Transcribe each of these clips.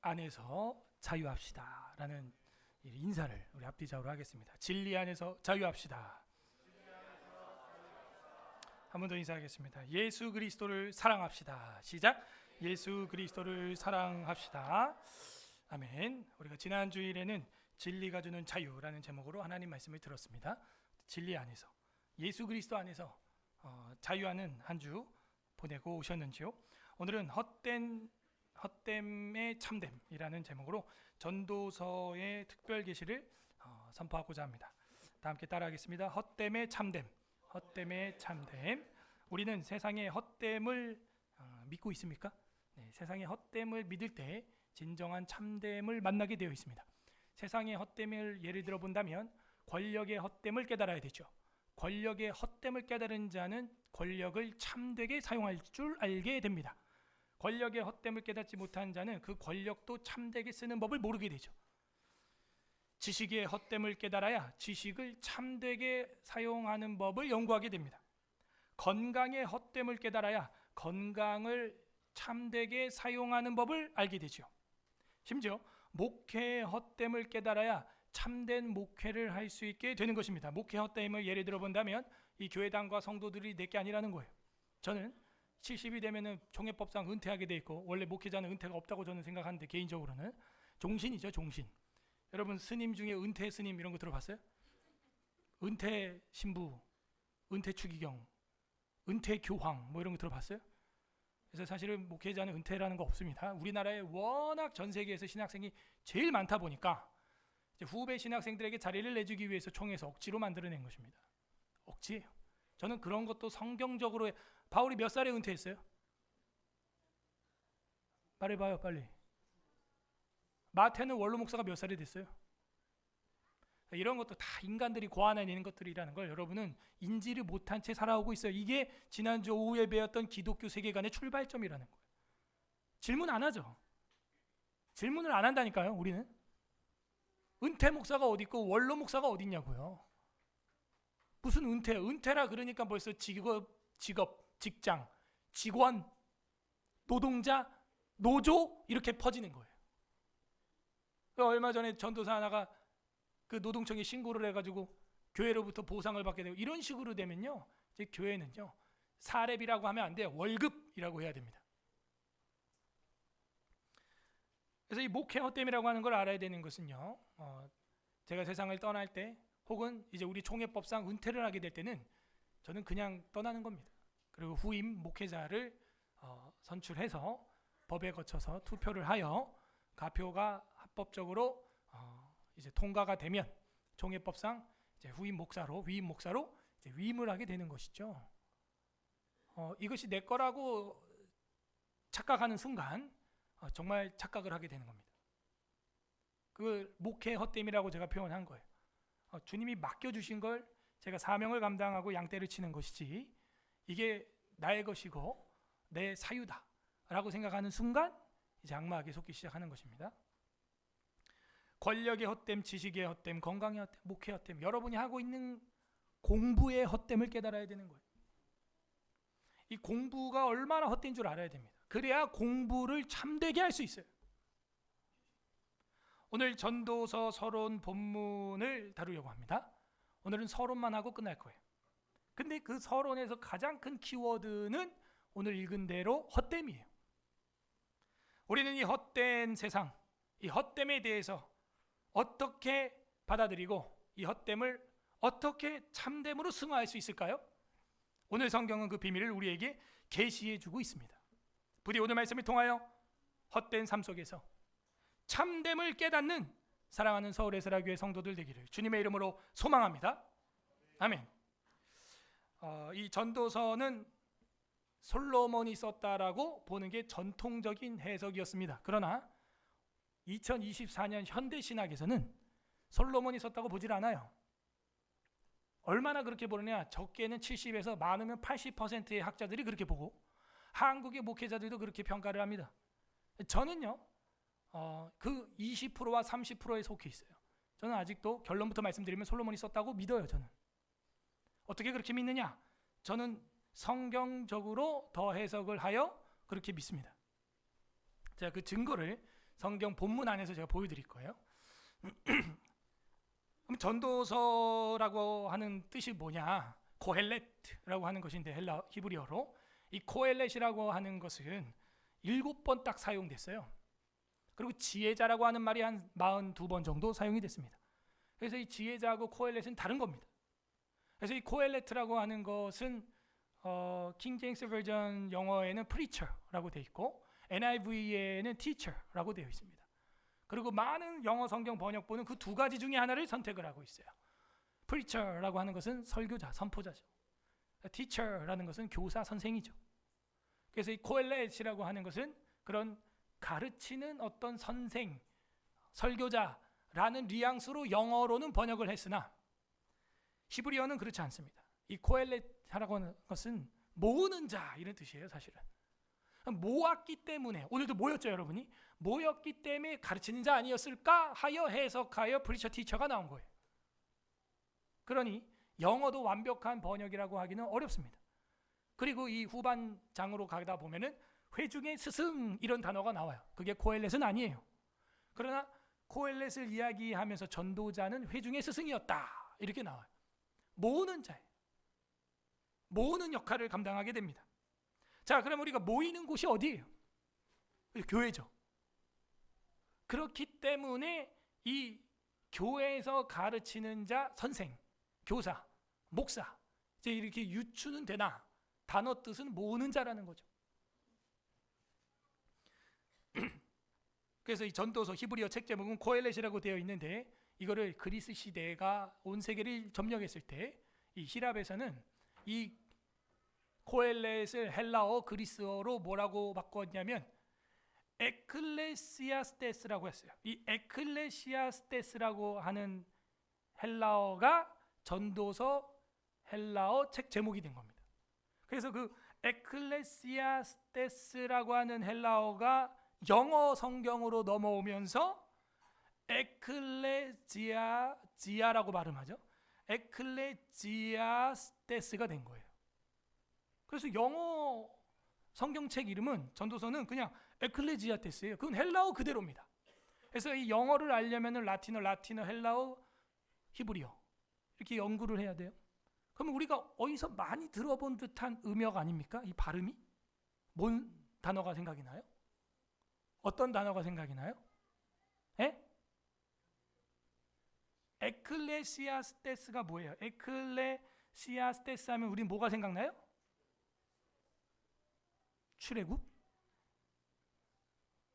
안에서 자유합시다 라는 인사를 우리 앞뒤좌우로 하겠습니다. 진리 안에서 자유합시다. 한 번 더 인사하겠습니다. 예수 그리스도를 사랑합시다. 시작. 예수 그리스도를 사랑합시다. 아멘. 우리가 지난 주일에는 진리가 주는 자유라는 제목으로 하나님 말씀을 들었습니다. 진리 안에서, 예수 그리스도 안에서 자유하는 한 주 보내고 오셨는지요? 오늘은 헛됨의 참됨이라는 제목으로 전도서의 특별 계시를 선포하고자 합니다. 다 함께 따라하겠습니다. 헛됨의 참됨, 헛됨의 참됨. 우리는 세상의 헛됨을 믿고 있습니까? 네, 세상의 헛됨을 믿을 때 진정한 참됨을 만나게 되어 있습니다. 세상의 헛됨을 예를 들어 본다면 권력의 헛됨을 깨달아야 되죠. 권력의 헛됨을 깨달은 자는 권력을 참되게 사용할 줄 알게 됩니다. 권력의 헛됨을 깨닫지 못한 자는 그 권력도 참되게 쓰는 법을 모르게 되죠. 지식의 헛됨을 깨달아야 지식을 참되게 사용하는 법을 연구하게 됩니다. 건강의 헛됨을 깨달아야 건강을 참되게 사용하는 법을 알게 되죠. 심지어 목회의 헛됨을 깨달아야 참된 목회를 할 수 있게 되는 것입니다. 목회 헛됨을 예를 들어 본다면 이 교회당과 성도들이 내게 아니라는 거예요. 저는 70이 되면은 총회법상 은퇴하게 돼 있고, 원래 목회자는 은퇴가 없다고 저는 생각하는데 개인적으로는 종신이죠, 종신. 여러분 스님 중에 은퇴 스님 이런 거 들어봤어요? 은퇴 신부, 은퇴 추기경, 은퇴 교황 뭐 이런 거 들어봤어요? 그래서 사실은 목회자는 은퇴라는 거 없습니다. 우리나라에 워낙 전 세계에서 신학생이 제일 많다 보니까 이제 후배 신학생들에게 자리를 내주기 위해서 총회에서 억지로 만들어낸 것입니다. 억지예요. 저는 그런 것도 성경적으로 바울이 몇 살에 은퇴했어요? 말해봐요 빨리. 마태는 원로 목사가 몇 살이 됐어요? 이런 것도 다 인간들이 고안해내는 것들이라는 걸 여러분은 인지를 못한 채 살아오고 있어요. 이게 지난주 오후에 배웠던 기독교 세계관의 출발점이라는 거예요. 질문 안 하죠. 질문을 안 한다니까요. 우리는 은퇴 목사가 어디 있고 원로 목사가 어디 있냐고요. 무슨 은퇴라 그러니까 벌써 직업, 직장, 직원, 노동자, 노조 이렇게 퍼지는 거예요. 얼마 전에 전도사 하나가 그 노동청에 신고를 해가지고 교회로부터 보상을 받게 되고, 이런 식으로 되면요, 이제 교회는요 사례비라고 하면 안 돼요. 월급이라고 해야 됩니다. 그래서 이 목회 헛됨이라고 하는 걸 알아야 되는 것은요, 제가 세상을 떠날 때 혹은 이제 우리 총회법상 은퇴를 하게 될 때는 저는 그냥 떠나는 겁니다. 그리고 후임 목회자를 선출해서 법에 거쳐서 투표를 하여 가표가 합법적으로 이제 통과가 되면 총회법상 이제 위임 목사로 이제 위임을 하게 되는 것이죠. 이것이 내 거라고 착각하는 순간 정말 착각을 하게 되는 겁니다. 그 목회 헛됨이라고 제가 표현한 거예요. 주님이 맡겨주신 걸 제가 사명을 감당하고 양떼를 치는 것이지 이게 나의 것이고 내 사유다라고 생각하는 순간 이제 악마에게 속기 시작하는 것입니다. 권력의 헛됨, 지식의 헛됨, 건강의 헛됨, 목회 헛됨, 여러분이 하고 있는 공부의 헛됨을 깨달아야 되는 거예요. 이 공부가 얼마나 헛된 줄 알아야 됩니다. 그래야 공부를 참되게 할 수 있어요. 오늘 전도서 서론 본문을 다루려고 합니다. 오늘은 서론만 하고 끝날 거예요. 근데 그 서론에서 가장 큰 키워드는 오늘 읽은 대로 헛됨이에요. 우리는 이 헛된 세상, 이 헛됨에 대해서 어떻게 받아들이고 이 헛됨을 어떻게 참됨으로 승화할 수 있을까요? 오늘 성경은 그 비밀을 우리에게 계시해 주고 있습니다. 부디 오늘 말씀을 통하여 헛된 삶 속에서 참됨을 깨닫는 사랑하는 서울 에스라교회 성도들 되기를 주님의 이름으로 소망합니다. 아멘. 이 전도서는 솔로몬이 썼다라고 보는 게 전통적인 해석이었습니다. 그러나 2024년 현대 신학에서는 솔로몬이 썼다고 보질 않아요. 얼마나 그렇게 보느냐? 적게는 70에서 많으면 80%의 학자들이 그렇게 보고 한국의 목회자들도 그렇게 평가를 합니다. 저는요 그 20%와 30%에 속해 있어요. 저는 아직도 결론부터 말씀드리면 솔로몬이 썼다고 믿어요. 저는 어떻게 그렇게 믿느냐? 저는 성경적으로 더 해석을 하여 그렇게 믿습니다. 제가 그 증거를 성경 본문 안에서 제가 보여드릴 거예요. 그럼 전도서라고 하는 뜻이 뭐냐? 코헬렛라고 하는 것인데 헬라 히브리어로 이 코헬렛이라고 하는 것은 7번 딱 사용됐어요. 그리고 지혜자라고 하는 말이 한 42번 정도 사용이 됐습니다. 그래서 이 지혜자하고 코헬렛은 다른 겁니다. 그래서 이 코헬렛이라고 하는 것은 킹 제임스 버전 영어에는 preacher라고 되어 있고 NIV에는 teacher라고 되어 있습니다. 그리고 많은 영어 성경 번역본은 그 두 가지 중에 하나를 선택을 하고 있어요. preacher라고 하는 것은 설교자, 선포자죠. teacher라는 것은 교사, 선생이죠. 그래서 이 코헬렛이라고 하는 것은 그런 가르치는 어떤 선생, 설교자라는 뉘앙스로 영어로는 번역을 했으나 히브리어는 그렇지 않습니다. 이 코헬렛이라고 하는 것은 모으는 자 이런 뜻이에요. 사실은 모았기 때문에, 오늘도 모였죠 여러분이. 모였기 때문에 가르치는 자 아니었을까 하여 해석하여 프리처 티처가 나온 거예요. 그러니 영어도 완벽한 번역이라고 하기는 어렵습니다. 그리고 이 후반 장으로 가다 보면은 회중의 스승 이런 단어가 나와요. 그게 코헬렛은 아니에요. 그러나 코헬렛을 이야기하면서 전도자는 회중의 스승이었다 이렇게 나와요. 모으는 자예요. 모으는 역할을 감당하게 됩니다. 자, 그럼 우리가 모이는 곳이 어디예요? 교회죠. 그렇기 때문에 이 교회에서 가르치는 자, 선생, 교사, 목사 이제 이렇게 유추는 되나 단어 뜻은 모으는 자라는 거죠. 그래서 이 전도서 히브리어 책 제목은 코헬렛이라고 되어 있는데 이거를 그리스 시대가 온 세계를 점령했을 때 이 히랍에서는 이 코헬렛을 헬라어 그리스어로 뭐라고 바꿨냐면 에클레시아스테스라고 했어요. 이 에클레시아스테스라고 하는 헬라어가 전도서 헬라어 책 제목이 된 겁니다. 그래서 그 에클레시아스테스라고 하는 헬라어가 영어 성경으로 넘어오면서 에클레지아라고 발음하죠. 에클레지아스테스가 된 거예요. 그래서 영어 성경책 이름은 전도서는 그냥 에클레지아테스예요. 그건 헬라어 그대로입니다. 그래서 이 영어를 알려면 라틴어, 헬라어, 히브리어 이렇게 연구를 해야 돼요. 그러면 우리가 어디서 많이 들어본 듯한 음역 아닙니까? 이 발음이? 뭔 단어가 생각이 나요? 어떤 단어가 생각이 나요? 에? 에클레시아스테스가 뭐예요? 에클레시아스테스 하면 우린 뭐가 생각나요? 출애굽?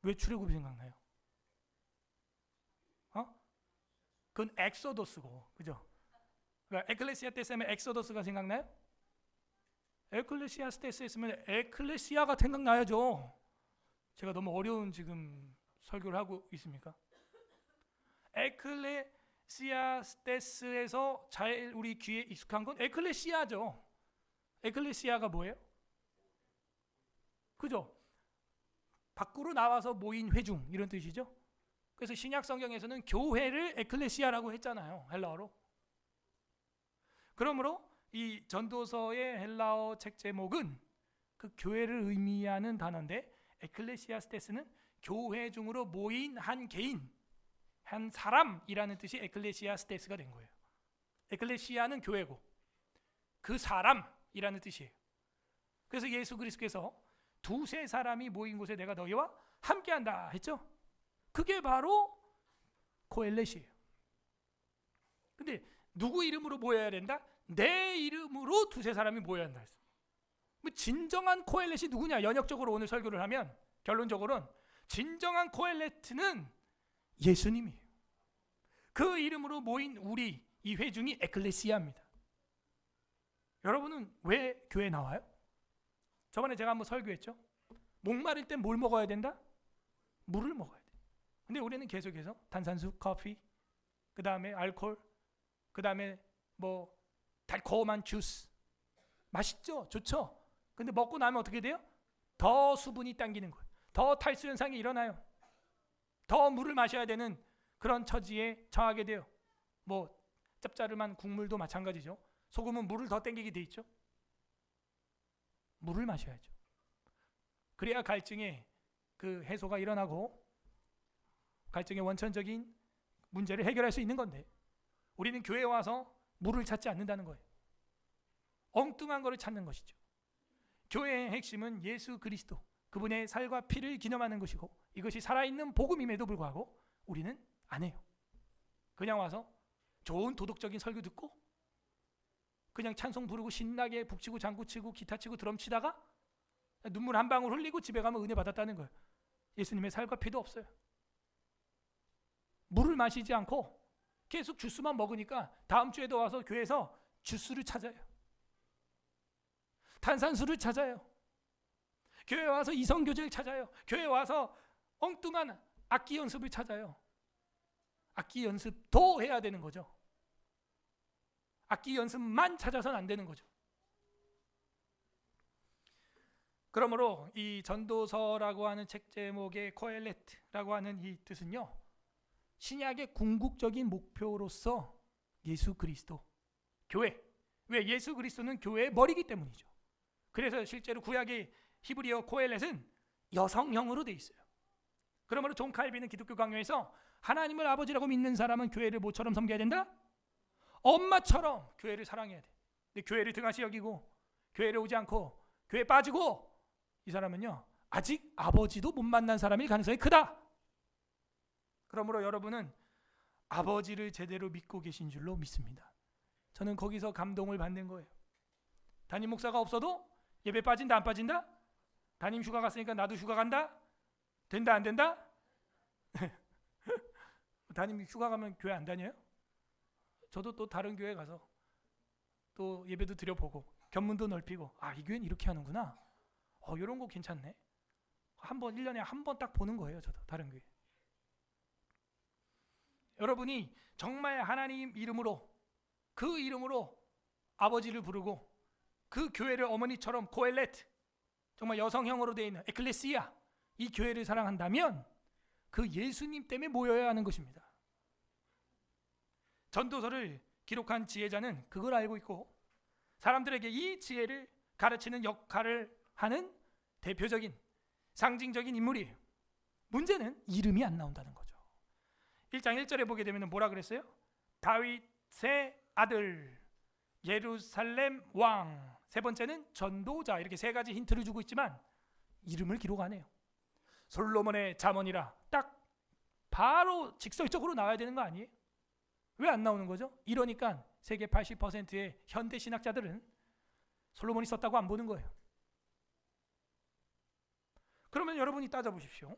왜 출애굽이 생각나요? 그건 엑소더스고, 그죠? 그러니까 에클레시아스테스 하면 엑소더스가 생각나요? 에클레시아스테스 했으면 에클레시아가 생각나야죠. 제가 너무 어려운 지금 설교를 하고 있습니까? 에클레시아스테스에서 잘 우리 귀에 익숙한 건 에클레시아죠. 에클레시아가 뭐예요? 그죠? 밖으로 나와서 모인 회중 이런 뜻이죠. 그래서 신약 성경에서는 교회를 에클레시아라고 했잖아요. 헬라어로. 그러므로 이 전도서의 헬라어 책 제목은 그 교회를 의미하는 단어인데 에클레시아스테스는 교회 중으로 모인 한 개인, 한 사람이라는 뜻이 에클레시아스테스가 된 거예요. 에클레시아는 교회고 그 사람이라는 뜻이에요. 그래서 예수 그리스도께서 두세 사람이 모인 곳에 내가 너희와 함께한다 했죠. 그게 바로 코헬렛이에요. 근데 누구 이름으로 모여야 된다? 내 이름으로 두세 사람이 모여야 한다 했어. 진정한 코헬렛이 누구냐? 연역적으로 오늘 설교를 하면 결론적으로는 진정한 코헬렛은 예수님이에요. 그 이름으로 모인 우리 이 회중이 에클레시아입니다. 여러분은 왜 교회에 나와요? 저번에 제가 한번 설교했죠. 목마를 땐 뭘 먹어야 된다? 물을 먹어야 돼. 근데 우리는 계속해서 탄산수, 커피, 그 다음에 알코올, 그 다음에 뭐 달콤한 주스 맛있죠? 좋죠? 근데 먹고 나면 어떻게 돼요? 더 수분이 당기는 거예요. 더 탈수 현상이 일어나요. 더 물을 마셔야 되는 그런 처지에 처하게 돼요. 뭐 짭짤한 국물도 마찬가지죠. 소금은 물을 더 당기게 돼 있죠. 물을 마셔야죠. 그래야 갈증의 그 해소가 일어나고 갈증의 원천적인 문제를 해결할 수 있는 건데 우리는 교회에 와서 물을 찾지 않는다는 거예요. 엉뚱한 거를 찾는 것이죠. 교회의 핵심은 예수 그리스도, 그분의 살과 피를 기념하는 것이고 이것이 살아있는 복음임에도 불구하고 우리는 안 해요. 그냥 와서 좋은 도덕적인 설교 듣고 그냥 찬송 부르고 신나게 북치고 장구치고 기타 치고 드럼 치다가 눈물 한 방울 흘리고 집에 가면 은혜 받았다는 거예요. 예수님의 살과 피도 없어요. 물을 마시지 않고 계속 주스만 먹으니까 다음 주에도 와서 교회에서 주스를 찾아요. 탄산수를 찾아요. 교회에 와서 이성교제를 찾아요. 교회에 와서 엉뚱한 악기 연습을 찾아요. 악기 연습도 해야 되는 거죠. 악기 연습만 찾아서는 안 되는 거죠. 그러므로 이 전도서라고 하는 책 제목의 코엘렛라고 하는 이 뜻은요, 신약의 궁극적인 목표로서 예수 그리스도, 교회. 왜? 예수 그리스도는 교회의 머리이기 때문이죠. 그래서 실제로 구약의 히브리어 코엘렛은 여성형으로 돼 있어요. 그러므로 존 칼빈은 기독교 강요에서 하나님을 아버지라고 믿는 사람은 교회를 뭐처럼 섬겨야 된다? 엄마처럼 교회를 사랑해야 돼. 근데 교회를 등한시 여기고 교회를 오지 않고 교회에 빠지고 이 사람은요 아직 아버지도 못 만난 사람일 가능성이 크다. 그러므로 여러분은 아버지를 제대로 믿고 계신 줄로 믿습니다. 저는 거기서 감동을 받는 거예요. 담임 목사가 없어도 예배 빠진다 안 빠진다? 담임 휴가 갔으니까 나도 휴가 간다? 된다 안 된다? 담임 휴가 가면 교회 안 다녀요? 저도 또 다른 교회 가서 또 예배도 드려보고 견문도 넓히고 이 교회는 이렇게 하는구나. 이런 거 괜찮네. 한번 1년에 한 번 딱 보는 거예요. 저도 다른 교회. 여러분이 정말 하나님 이름으로 그 이름으로 아버지를 부르고 그 교회를 어머니처럼 코엘렛 정말 여성형으로 되어 있는 에클레시아 이 교회를 사랑한다면 그 예수님 때문에 모여야 하는 것입니다. 전도서를 기록한 지혜자는 그걸 알고 있고 사람들에게 이 지혜를 가르치는 역할을 하는 대표적인 상징적인 인물이에요. 문제는 이름이 안 나온다는 거죠. 1장 1절에 보게 되면 뭐라 그랬어요? 다윗의 아들, 예루살렘 왕. 세 번째는 전도자. 이렇게 세 가지 힌트를 주고 있지만 이름을 기록 안 해요. 솔로몬의 잠언이라 딱 바로 직설적으로 나와야 되는 거 아니에요? 왜 안 나오는 거죠? 이러니까 세계 80%의 현대 신학자들은 솔로몬이 썼다고 안 보는 거예요. 그러면 여러분이 따져보십시오.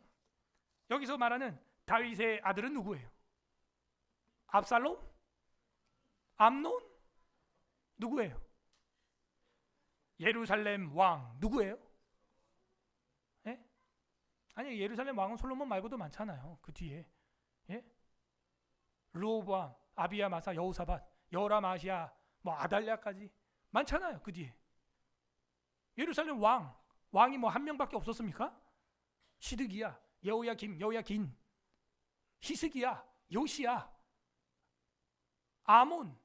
여기서 말하는 다윗의 아들은 누구예요? 압살롬? 암논? 누구예요? 예루살렘 왕 누구예요? 예? 아니 예루살렘 왕은 솔로몬 말고도 많잖아요. 그 뒤에 예? 르호보암, 아비야, 마사, 여호사밧, 여호람, 아시야, 뭐 아달랴까지 많잖아요. 그 뒤에 예루살렘 왕이 뭐 한 명밖에 없었습니까? 시드기야, 여호야긴, 히스기야, 요시야, 아몬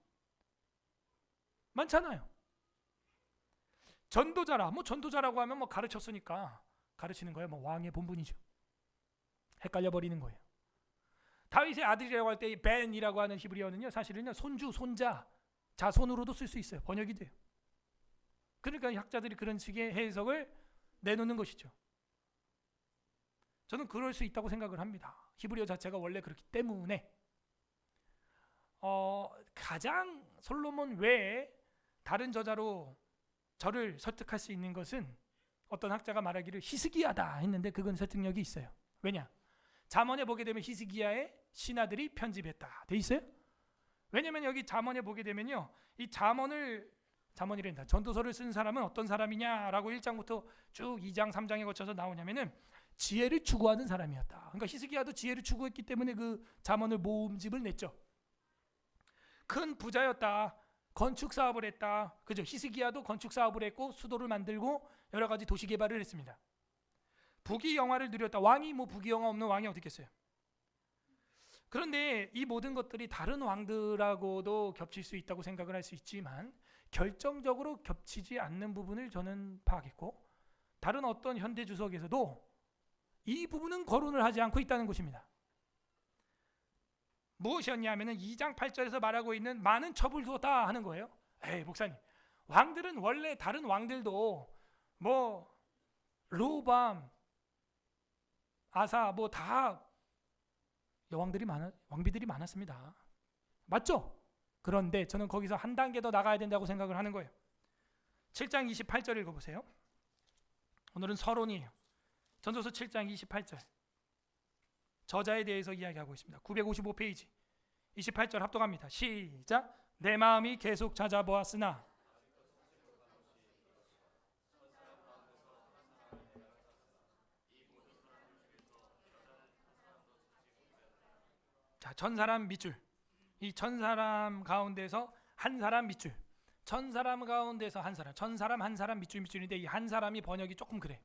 많잖아요. 전도자라 뭐 전도자라고 하면 뭐 가르쳤으니까 가르치는 거예요. 뭐 왕의 본분이죠. 헷갈려 버리는 거예요. 다윗의 아들이라고 할 때 벤이라고 하는 히브리어는요 사실은요 손주, 손자, 자손으로도 쓸 수 있어요. 번역이 돼요. 그러니까 학자들이 그런 식의 해석을 내놓는 것이죠. 저는 그럴 수 있다고 생각을 합니다. 히브리어 자체가 원래 그렇기 때문에 가장 솔로몬 외에 다른 저자로 저를 설득할 수 있는 것은 어떤 학자가 말하기를 히스기야다 했는데 그건 설득력이 있어요. 왜냐? 잠언에 보게 되면 히스기야의 신하들이 편집했다 돼 있어요. 왜냐면 여기 잠언에 보게 되면요 이 잠언이란다 전도서를 쓴 사람은 어떤 사람이냐라고 1장부터 쭉 2장 3장에 거쳐서 나오냐면은 지혜를 추구하는 사람이었다. 그러니까 히스기야도 지혜를 추구했기 때문에 그 잠언을 모음집을 냈죠. 큰 부자였다. 건축 사업을 했다. 그죠? 히스기야도 건축 사업을 했고 수도를 만들고 여러 가지 도시 개발을 했습니다. 부귀영화를 누렸다. 왕이 뭐 부귀영화 없는 왕이 어디 있겠어요? 그런데 이 모든 것들이 다른 왕들하고도 겹칠 수 있다고 생각을 할 수 있지만 결정적으로 겹치지 않는 부분을 저는 파악했고 다른 어떤 현대 주석에서도 이 부분은 거론을 하지 않고 있다는 것입니다. 무엇이었냐면은 2장 8절에서 말하고 있는 많은 첩을 두었다 하는 거예요. 에이 목사님, 왕들은 원래 다른 왕들도 뭐 르호보암, 아사 뭐 다 왕비들이 많았습니다. 맞죠? 그런데 저는 거기서 한 단계 더 나가야 된다고 생각을 하는 거예요. 7장 28절 읽어보세요. 오늘은 서론이에요. 전도서 7장 28절. 저자에 대해서 이야기하고 있습니다. 955페이지 28절 합독합니다. 시작. 내 마음이 계속 찾아보았으나 자, 천사람 밑줄. 이 천사람 가운데서 한 사람 밑줄. 천사람 가운데서 한 사람. 천사람 한 사람 밑줄인데 이 한 사람이 번역이 조금 그래.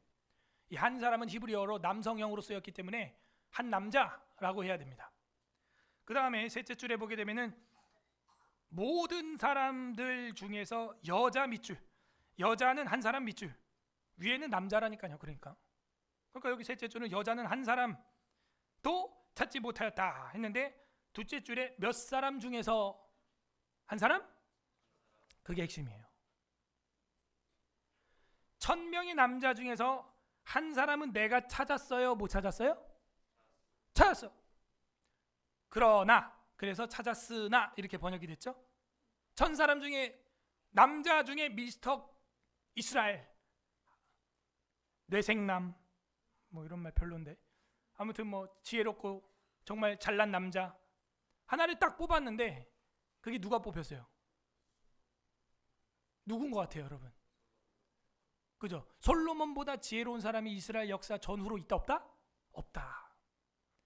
이 한 사람은 히브리어로 남성형으로 쓰였기 때문에 한 남자라고 해야 됩니다. 그 다음에 셋째 줄에 보게 되면은 모든 사람들 중에서 여자 밑줄. 여자는 한 사람 밑줄. 위에는 남자라니까요. 그러니까 여기 셋째 줄은 여자는 한 사람도 찾지 못하였다 했는데 둘째 줄에 몇 사람 중에서 한 사람? 그게 핵심이에요. 1000명의 남자 중에서 한 사람은 내가 찾았어요? 못 찾았어요? 찾았어. 그러나 그래서 찾았으나 이렇게 번역이 됐죠. 1000사람 중에 남자 중에 미스터 이스라엘, 뇌생남 뭐 이런 말 별론데 아무튼 뭐 지혜롭고 정말 잘난 남자 하나를 딱 뽑았는데 그게 누가 뽑혔어요? 누군 것 같아요, 여러분? 그죠? 솔로몬보다 지혜로운 사람이 이스라엘 역사 전후로 있다 없다? 없다.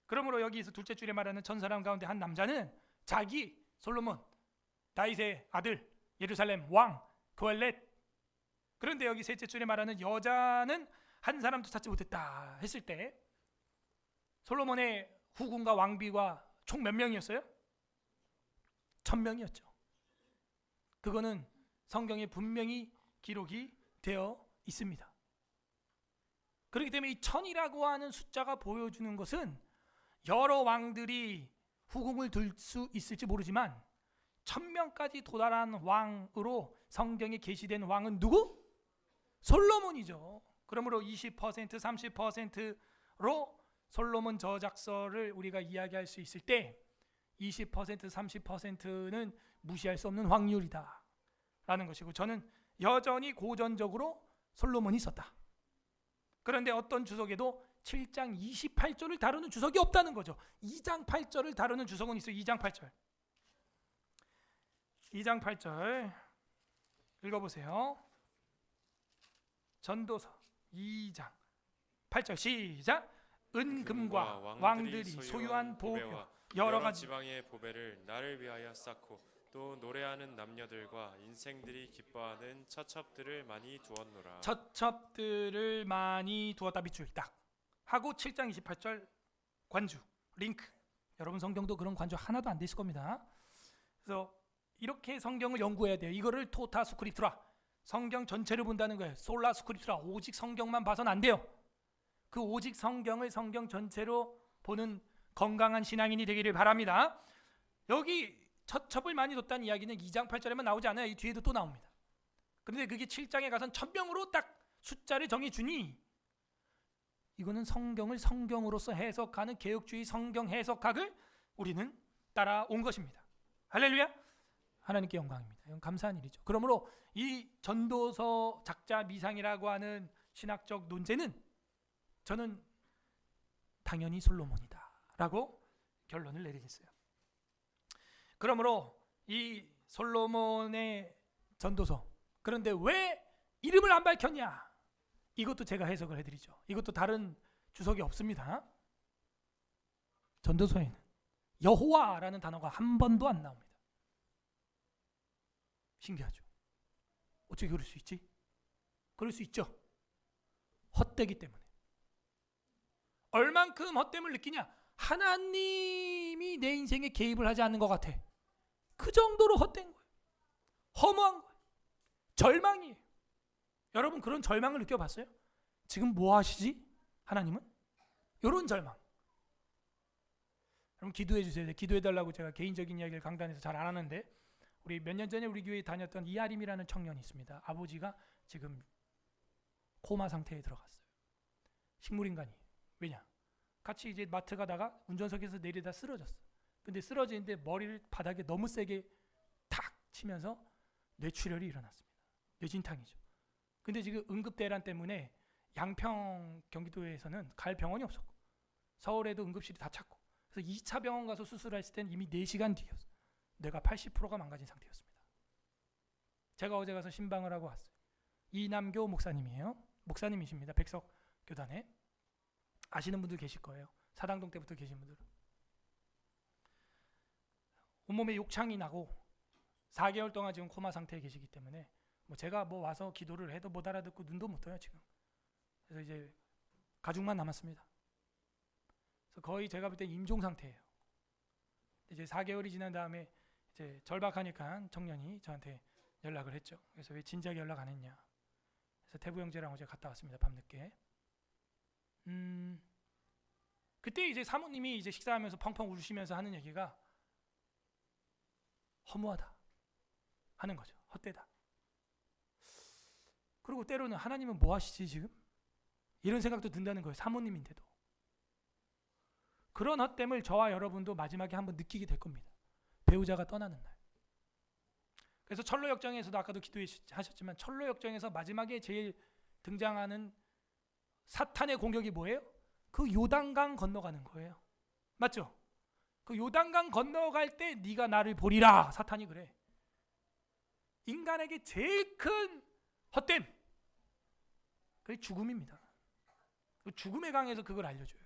그러므로 여기서 둘째 줄에 말하는 1000사람 가운데 한 남자는 자기 솔로몬, 다윗의 아들, 예루살렘 왕 고엘렛. 그런데 여기 셋째 줄에 말하는 여자는 한 사람도 찾지 못했다 했을 때 솔로몬의 후궁과 왕비가 총 몇 명이었어요? 1000명이었죠. 그거는 성경에 분명히 기록이 되어 있습니다. 그렇기 때문에 이 1000이라고 하는 숫자가 보여주는 것은 여러 왕들이 후궁을 둘 수 있을지 모르지만 1000명까지 도달한 왕으로 성경에 게시된 왕은 누구? 솔로몬이죠. 그러므로 20% 30%로 솔로몬 저작서를 우리가 이야기할 수 있을 때 20% 30%는 무시할 수 없는 확률이다 라는 것이고, 저는 여전히 고전적으로 솔로몬이 있었다. 그런데 어떤 주석에도 7장 28절을 다루는 주석이 없다는 거죠. 2장 8절을 다루는 주석은 있어요. 2장 8절 2장 8절 읽어보세요. 전도서 2장 8절 시작. 은금과 왕들이 소유한 보배와 여러 가지 지방의 보배를 나를 위하여 쌓고 또 노래하는 남녀들과 인생들이 기뻐하는 처첩들을 많이 두었노라. 처첩들을 많이 두었다 밑줄 딱 하고 7장 28절 관주 링크. 여러분 성경도 그런 관주 하나도 안 돼 있을 겁니다. 그래서 이렇게 성경을 연구해야 돼요. 이거를 토타 스크립트라, 성경 전체를 본다는 거예요. 솔라 스크립트라, 오직 성경만 봐서는 안 돼요. 그 오직 성경을 성경 전체로 보는 건강한 신앙인이 되기를 바랍니다. 여기 처첩을 많이 뒀다는 이야기는 2장 8절에만 나오지 않아요. 이 뒤에도 또 나옵니다. 그런데 그게 7장에 가서는 1000명으로 딱 숫자를 정해주니 이거는 성경을 성경으로서 해석하는 개혁주의 성경 해석학을 우리는 따라온 것입니다. 할렐루야. 하나님께 영광입니다. 이건 감사한 일이죠. 그러므로 이 전도서 작자 미상이라고 하는 신학적 논제는 저는 당연히 솔로몬이다 라고 결론을 내리겠어요. 그러므로 이 솔로몬의 전도서, 그런데 왜 이름을 안 밝혔냐? 이것도 제가 해석을 해드리죠. 이것도 다른 주석이 없습니다. 전도서에는 여호와라는 단어가 한 번도 안 나옵니다. 신기하죠? 어떻게 그럴 수 있지? 그럴 수 있죠. 헛되기 때문에. 얼만큼 헛됨을 느끼냐? 하나님이 내 인생에 개입을 하지 않는 것 같아. 그 정도로 헛된 거예요. 허무한 거예요. 절망이에요. 여러분 그런 절망을 느껴봤어요? 지금 뭐 하시지? 하나님은? 이런 절망. 여러분 기도해 주세요. 기도해 달라고 제가 개인적인 이야기를 강단에서 잘 안 하는데 우리 몇 년 전에 우리 교회에 다녔던 이하림이라는 청년이 있습니다. 아버지가 지금 코마 상태에 들어갔어요. 식물인간이에요. 왜냐? 같이 이제 마트 가다가 운전석에서 내리다 쓰러졌어. 근데 쓰러지는데 머리를 바닥에 너무 세게 탁 치면서 뇌출혈이 일어났습니다. 뇌진탕이죠. 근데 지금 응급대란 때문에 양평 경기도에서는 갈 병원이 없었고 서울에도 응급실이 다 찼고 그래서 2차 병원 가서 수술했을 때는 이미 4시간 뒤였어요. 뇌가 80%가 망가진 상태였습니다. 제가 어제 가서 신방을 하고 왔어요. 이남교 목사님이에요. 목사님이십니다. 백석 교단에. 아시는 분들 계실 거예요. 사당동 때부터 계신 분들. 온몸에 욕창이 나고 4개월 동안 지금 코마 상태에 계시기 때문에 뭐 제가 뭐 와서 기도를 해도 못 알아듣고 눈도 못 떠요 지금. 그래서 이제 가죽만 남았습니다. 그래서 거의 제가 볼 때 임종 상태예요. 이제 4개월이 지난 다음에 이제 절박하니까 청년이 저한테 연락을 했죠. 그래서 왜 진작에 연락 안 했냐. 그래서 태부 형제랑 어제 갔다 왔습니다. 밤늦게. 그때 이제 사모님이 이제 식사하면서 펑펑 울시면서 하는 얘기가 허무하다 하는 거죠. 헛되다. 그리고 때로는 하나님은 뭐 하시지 지금? 이런 생각도 든다는 거예요. 사모님인데도. 그런 헛됨을 저와 여러분도 마지막에 한번 느끼게 될 겁니다. 배우자가 떠나는 날. 그래서 철로역정에서도 아까도 기도하셨지만 철로역정에서 마지막에 제일 등장하는 사탄의 공격이 뭐예요? 그 요단강 건너가는 거예요. 맞죠? 그 요단강 건너갈 때 네가 나를 보리라. 사탄이 그래. 인간에게 제일 큰 헛됨. 그게 죽음입니다. 그 죽음의 강에서 그걸 알려줘요.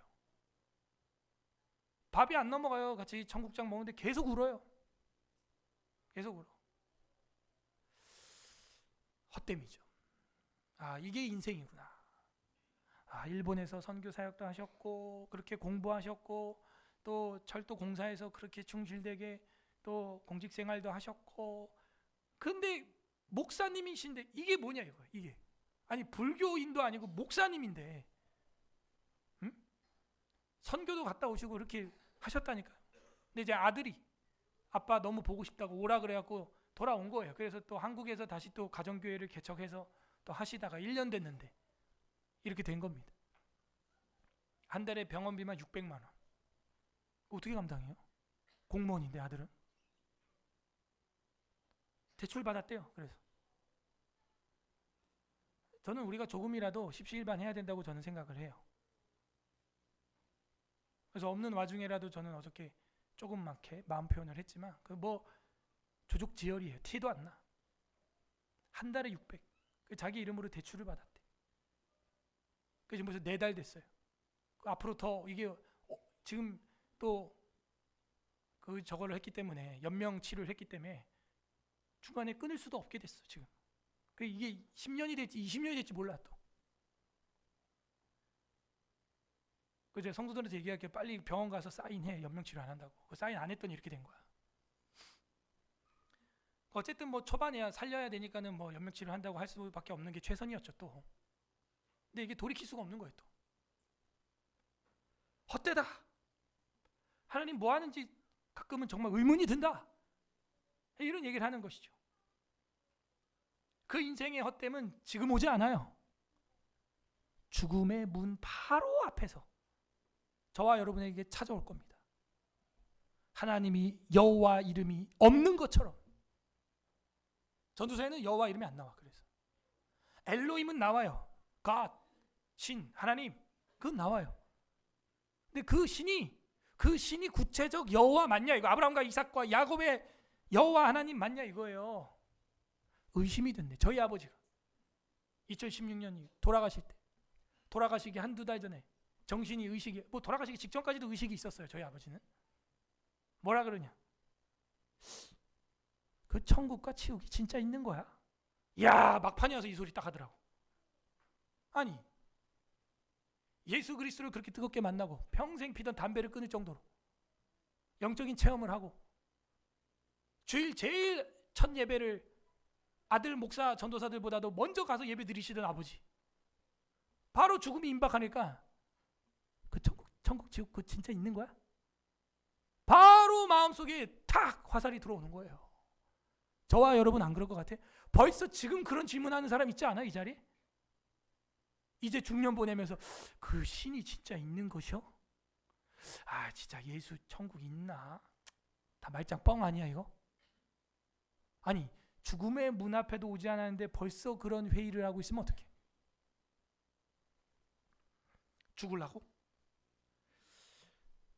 밥이 안 넘어가요. 같이 청국장 먹는데 계속 울어요. 계속 울어. 헛됨이죠. 아, 이게 인생이구나. 아, 일본에서 선교 사역도 하셨고 그렇게 공부하셨고 또 철도 공사에서 그렇게 충실되게 또 공직 생활도 하셨고 근데 목사님이신데 이게 뭐냐 이거 이게 아니 불교인도 아니고 목사님인데 선교도 갔다 오시고 이렇게 하셨다니까요. 근데 이제 아들이 아빠 너무 보고 싶다고 오라 그래갖고 돌아온 거예요. 그래서 또 한국에서 다시 또 가정교회를 개척해서 또 하시다가 1년 됐는데 이렇게 된 겁니다. 한 달에 병원비만 600만 원. 어떻게 감당해요? 공무원인데 아들은 대출 받았대요. 그래서 저는 우리가 조금이라도 십시일반 해야 된다고 저는 생각을 해요. 그래서 없는 와중에라도 저는 어저께 조금맣게 마음 표현을 했지만 그 뭐 조족지혈이에요. 티도 안 나. 한 달에 600. 자기 이름으로 대출을 받았대. 그래서 벌써 4달 됐어요. 앞으로 더 이게 지금 또 그 저거를 했기 때문에 연명 치료를 했기 때문에 중간에 끊을 수도 없게 됐어 지금. 그 이게 10년이 될지 20년이 될지 몰라 또. 그제 성도들한테 얘기할게 빨리 병원 가서 사인해 연명 치료 안 한다고. 그 사인 안 했더니 이렇게 된 거야. 어쨌든 뭐 초반에야 살려야 되니까는 뭐 연명 치료 한다고 할 수밖에 없는 게 최선이었죠 또. 근데 이게 돌이킬 수가 없는 거예요 또. 헛되다. 하나님 뭐 하는지 가끔은 정말 의문이 든다. 이런 얘기를 하는 것이죠. 그 인생의 헛됨은 지금 오지 않아요. 죽음의 문 바로 앞에서 저와 여러분에게 찾아올 겁니다. 하나님이 여호와 이름이 없는 것처럼. 전도서에는 여호와 이름이 안 나와. 그래서 엘로힘은 나와요. God, 신, 하나님 그건 나와요. 근데 그 신이 구체적 여호와 맞냐 이거. 아브라함과 이삭과 야곱의 여호와 하나님 맞냐 이거예요. 의심이 됐네. 저희 아버지가 2016년 돌아가실 때 돌아가시기 한두 달 전에 정신이 의식이 뭐 돌아가시기 직전까지도 의식이 있었어요. 저희 아버지는 뭐라 그러냐. 그 천국과 지옥이 진짜 있는 거야? 야 막판에 와서 이 소리 딱 하더라고. 아니 예수 그리스도를 그렇게 뜨겁게 만나고 평생 피던 담배를 끊을 정도로 영적인 체험을 하고 주일 제일 첫 예배를 아들 목사 전도사들보다도 먼저 가서 예배 드리시던 아버지 바로 죽음이 임박하니까 그 천국 지옥 그 진짜 있는 거야? 바로 마음속에 탁 화살이 들어오는 거예요. 저와 여러분 안 그럴 것 같아? 벌써 지금 그런 질문하는 사람 있지 않아? 이 자리에? 이제 중년 보내면서 그 신이 진짜 있는 것이요? 아 진짜 예수 천국 있나? 다 말짱 뻥 아니야 이거? 아니 죽음의 문 앞에도 오지 않았는데 벌써 그런 회의를 하고 있으면 어떡해? 죽으려고?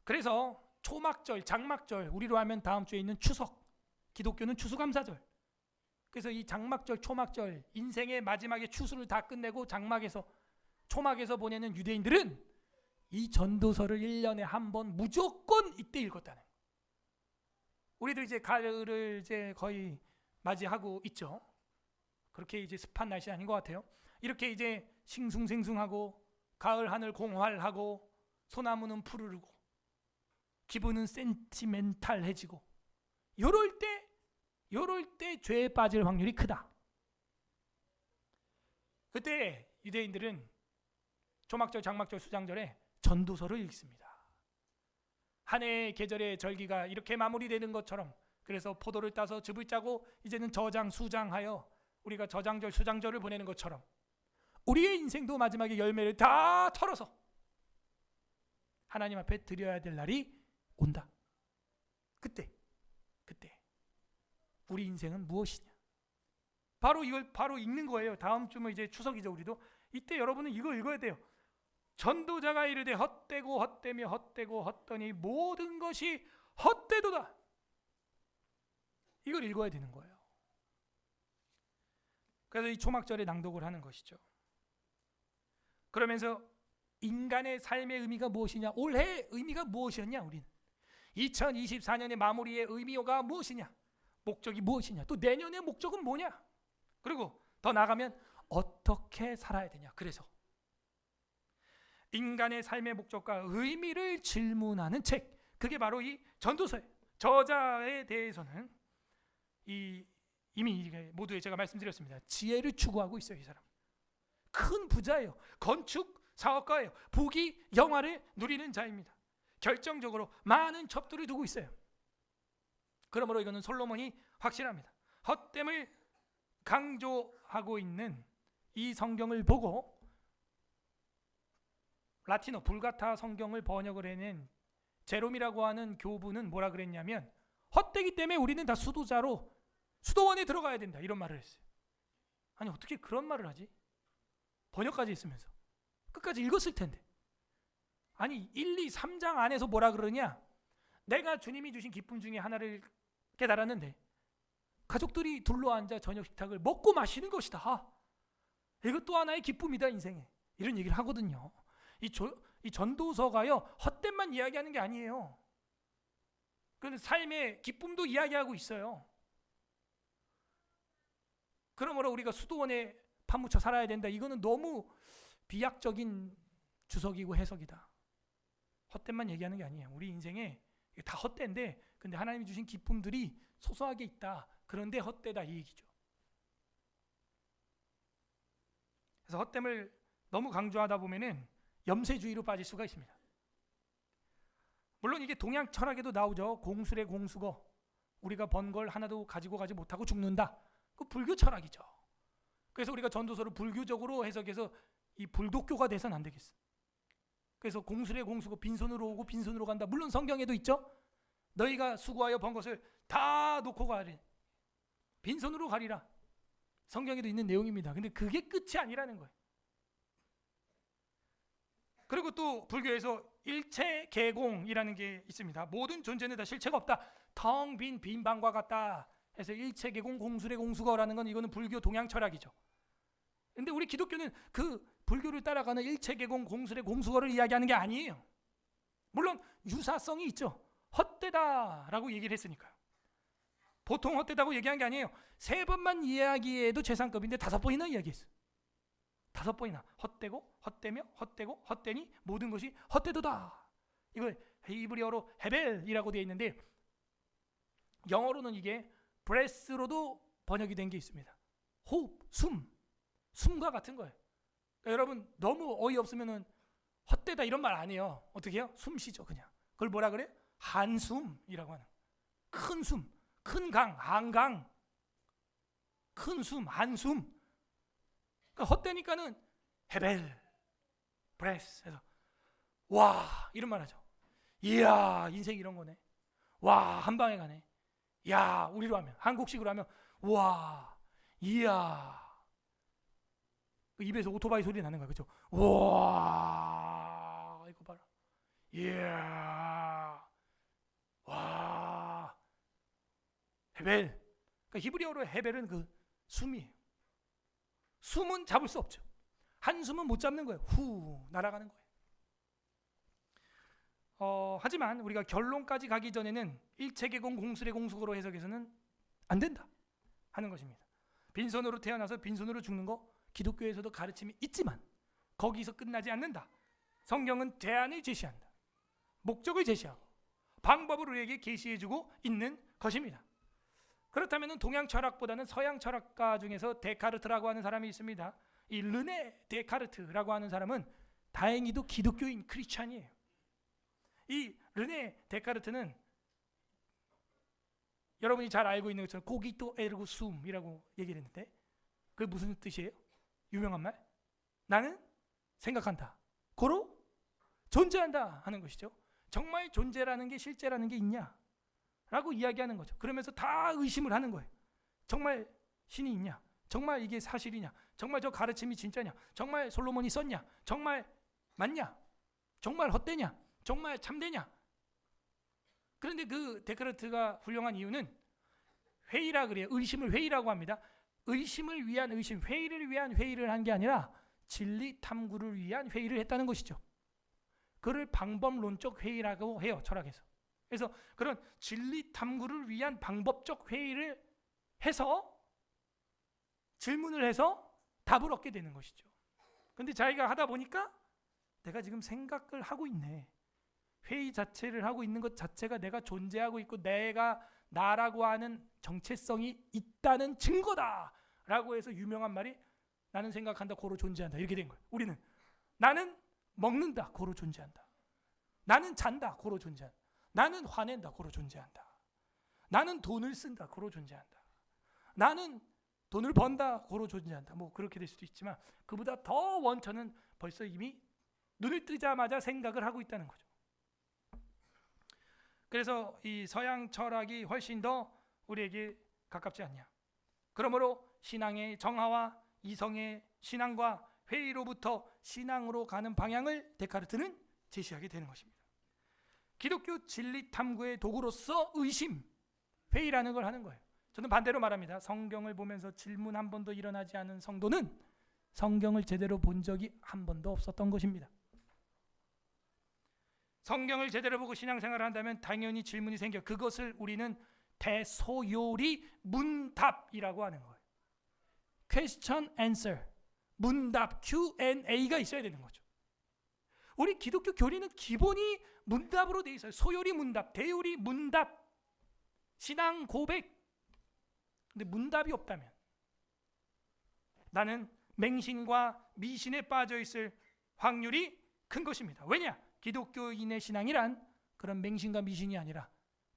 그래서 초막절, 장막절, 우리로 하면 다음 주에 있는 추석, 기독교는 추수감사절. 그래서 이 장막절, 초막절, 인생의 마지막에 추수를 다 끝내고 장막에서 초막에서 보내는 유대인들은 이 전도서를 1년에 한 번 무조건 이때 읽었다는. 우리도 이제 가을을 이제 거의 맞이하고 있죠. 그렇게 이제 습한 날씨 아닌 것 같아요. 이렇게 이제 싱숭생숭하고 가을 하늘 공활하고 소나무는 푸르르고 기분은 센티멘탈해지고 요럴 때 죄에 빠질 확률이 크다. 그때 유대인들은 초막절, 장막절, 수장절에 전도서를 읽습니다. 한 해의 계절의 절기가 이렇게 마무리되는 것처럼, 그래서 포도를 따서 즙을 짜고 이제는 저장, 수장하여 우리가 저장절, 수장절을 보내는 것처럼 우리의 인생도 마지막에 열매를 다 털어서 하나님 앞에 드려야 될 날이 온다. 그때 우리 인생은 무엇이냐? 바로 이걸 바로 읽는 거예요. 다음 주면 이제 추석이죠. 우리도 이때 여러분은 이거 읽어야 돼요. 전도자가 이르되 헛되고 헛되며 헛되고 헛되니 모든 것이 헛되도다. 이걸 읽어야 되는 거예요. 그래서 이 초막절에 낭독을 하는 것이죠. 그러면서 인간의 삶의 의미가 무엇이냐? 올해의 의미가 무엇이었냐? 우리는 2024년의 마무리의 의미가 무엇이냐? 목적이 무엇이냐? 또 내년의 목적은 뭐냐? 그리고 더 나아가면 어떻게 살아야 되냐? 그래서 인간의 삶의 목적과 의미를 질문하는 책, 그게 바로 이 전도서예요. 저자에 대해서는 이미 모두에 제가 말씀드렸습니다. 지혜를 추구하고 있어요. 이 사람 큰 부자예요. 건축 사업가예요. 부귀 영화를 누리는 자입니다. 결정적으로 많은 첩들을 두고 있어요. 그러므로 이거는 솔로몬이 확실합니다. 헛됨을 강조하고 있는 이 성경을 보고 라틴어 불가타 성경을 번역을 해낸 제롬이라고 하는 교부는 뭐라 그랬냐면, 헛되기 때문에 우리는 다 수도자로 수도원에 들어가야 된다, 이런 말을 했어요. 아니 어떻게 그런 말을 하지? 번역까지 있으면서 끝까지 읽었을 텐데. 아니 1, 2, 3장 안에서 뭐라 그러냐? 내가 주님이 주신 기쁨 중에 하나를 깨달았는데 가족들이 둘러앉아 저녁 식탁을 먹고 마시는 것이다. 이것도 하나의 기쁨이다 인생에. 이런 얘기를 하거든요. 이 전도서가요 헛됨만 이야기하는 게 아니에요. 그 삶의 기쁨도 이야기하고 있어요. 그러므로 우리가 수도원에 파묻혀 살아야 된다, 이거는 너무 비약적인 주석이고 해석이다. 헛됨만 얘기하는 게 아니에요. 우리 인생에 다 헛된데 근데 하나님이 주신 기쁨들이 소소하게 있다. 그런데 헛되다, 이 얘기죠. 그래서 헛됨을 너무 강조하다 보면은 염세주의로 빠질 수가 있습니다. 물론 이게 동양 철학에도 나오죠. 공술의 공수거, 우리가 번 걸 하나도 가지고 가지 못하고 죽는다. 그 불교 철학이죠. 그래서 우리가 전도서를 불교적으로 해석해서 이 불독교가 돼서는 안 되겠어. 그래서 공술의 공수거, 빈손으로 오고 빈손으로 간다. 물론 성경에도 있죠. 너희가 수고하여 번 것을 다 놓고 가리, 빈손으로 가리라. 성경에도 있는 내용입니다. 근데 그게 끝이 아니라는 거예요. 그리고 또 불교에서 일체 개공이라는 게 있습니다. 모든 존재는 다 실체가 없다. 텅 빈 빈방과 같다 해서 일체 개공, 공술의 공수거라는 건 이거는 불교 동양 철학이죠. 근데 우리 기독교는 그 불교를 따라가는 일체 개공, 공술의 공수거를 이야기하는 게 아니에요. 물론 유사성이 있죠. 헛되다라고 얘기를 했으니까요. 보통 헛되다고 얘기한 게 아니에요. 3번만 이야기해도 최상급인데 5번이나 이야기했어요. 5번이나 헛되고 헛되며 헛되고 헛되니 모든 것이 헛되도다. 이걸 히브리어로 헤벨이라고 되어 있는데 영어로는 이게 breath로도 번역이 된 게 있습니다. 호흡, 숨과 같은 거예요. 그러니까 여러분 너무 어이없으면은 헛되다 이런 말 안 해요. 어떻게 해요? 숨 쉬죠 그냥. 그걸 뭐라 그래? 한숨이라고 하는 큰 숨, 큰 강, 한강, 큰 숨, 한숨. 그러니까 헛되니까는 헤벨, 브레스 해서 와 이런 말 하죠. 이야 인생 이런 거네. 와 한 방에 가네. 야 우리로 하면 한국식으로 하면 와 이야 그 입에서 오토바이 소리 나는 거야. 그렇죠? 와 이거 봐라. 이야 와 헤벨. 그러니까 히브리어로 헤벨은 그 숨이에요. 숨은 잡을 수 없죠. 한숨은 못 잡는 거예요. 후 날아가는 거예요. 하지만 우리가 결론까지 가기 전에는 일체계공 공술의 공속으로 해석해서는 안 된다 하는 것입니다. 빈손으로 태어나서 빈손으로 죽는 거 기독교에서도 가르침이 있지만 거기서 끝나지 않는다. 성경은 대안을 제시한다. 목적을 제시하고 방법을 우리에게 계시해주고 있는 것입니다. 그렇다면 동양 철학보다는 서양 철학가 중에서 데카르트라고 하는 사람이 있습니다. 이 르네 데카르트라고 하는 사람은 다행히도 기독교인 크리스찬이에요. 이 르네 데카르트는 여러분이 잘 알고 있는 것처럼 코기토 에르고 숨이라고 얘기를 했는데 그게 무슨 뜻이에요? 유명한 말? 나는 생각한다. 고로 존재한다 하는 것이죠. 정말 존재라는 게 실제라는 게 있냐? 라고 이야기하는 거죠. 그러면서 다 의심을 하는 거예요. 정말 신이 있냐? 정말 이게 사실이냐? 정말 저 가르침이 진짜냐? 정말 솔로몬이 썼냐? 정말 맞냐? 정말 헛되냐? 정말 참되냐? 그런데 그 데카르트가 훌륭한 이유는 회의라 그래요. 의심을 회의라고 합니다. 의심을 위한 의심, 회의를 위한 회의를 한 게 아니라 진리 탐구를 위한 회의를 했다는 것이죠. 그를 방법론적 회의라고 해요. 철학에서. 그래서 그런 진리 탐구를 위한 방법적 회의를 해서 질문을 해서 답을 얻게 되는 것이죠. 근데 자기가 하다 보니까 내가 지금 생각을 하고 있네. 회의 자체를 하고 있는 것 자체가 내가 존재하고 있고 내가 나라고 하는 정체성이 있다는 증거다 라고 해서 유명한 말이 나는 생각한다 고로 존재한다 이렇게 된 거예요. 우리는 나는 먹는다 고로 존재한다. 나는 잔다 고로 존재한다. 나는 화낸다 고로 존재한다. 나는 돈을 쓴다 고로 존재한다. 나는 돈을 번다 고로 존재한다. 뭐 그렇게 될 수도 있지만 그보다 더 원천은 벌써 이미 눈을 뜨자마자 생각을 하고 있다는 거죠. 그래서 이 서양 철학이 훨씬 더 우리에게 가깝지 않냐. 그러므로 신앙의 정화와 이성의 신앙과 회의로부터 신앙으로 가는 방향을 데카르트는 제시하게 되는 것입니다. 기독교 진리 탐구의 도구로서 의심, 회의라는 걸 하는 거예요. 저는 반대로 말합니다. 성경을 보면서 질문 한 번도 일어나지 않은 성도는 성경을 제대로 본 적이 한 번도 없었던 것입니다. 성경을 제대로 보고 신앙생활을 한다면 당연히 질문이 생겨. 그것을 우리는 대소요리 문답이라고 하는 거예요. Question, answer, 문답, Q&A가 있어야 되는 거죠. 우리 기독교 교리는 기본이 문답으로 돼 있어요. 소요리 문답, 대요리 문답, 신앙 고백. 근데 문답이 없다면 나는 맹신과 미신에 빠져 있을 확률이 큰 것입니다. 왜냐? 기독교인의 신앙이란 그런 맹신과 미신이 아니라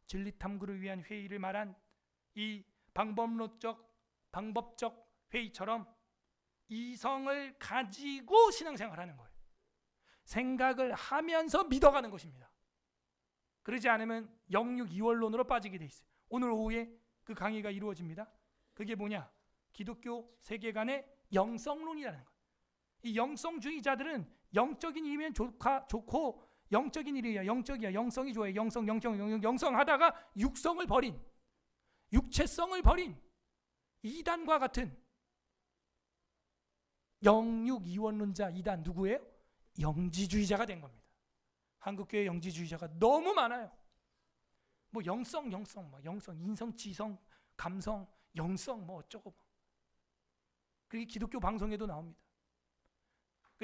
진리 탐구를 위한 회의를 말한 이 방법적 회의처럼 이성을 가지고 신앙생활하는 거예요. 생각을 하면서 믿어가는 것입니다. 그러지 않으면 영육 이원론으로 빠지게 돼 있어요. 오늘 오후에 그 강의가 이루어집니다. 그게 뭐냐? 기독교 세계관의 영성론이라는 거예요. 이 영성주의자들은 영적인 일이면 좋고 영적인 일이야. 영적이야. 영성이 좋아요. 영성 하다가 육성을 버린, 육체성을 버린 이단과 같은 영육 이원론자 이단 누구예요? 영지주의자가 된 겁니다. 한국교회 영지주의자가 너무 많아요. 뭐 영성, 인성, 지성, 감성, 영성 뭐 어쩌고. 그게 기독교 방송에도 나옵니다.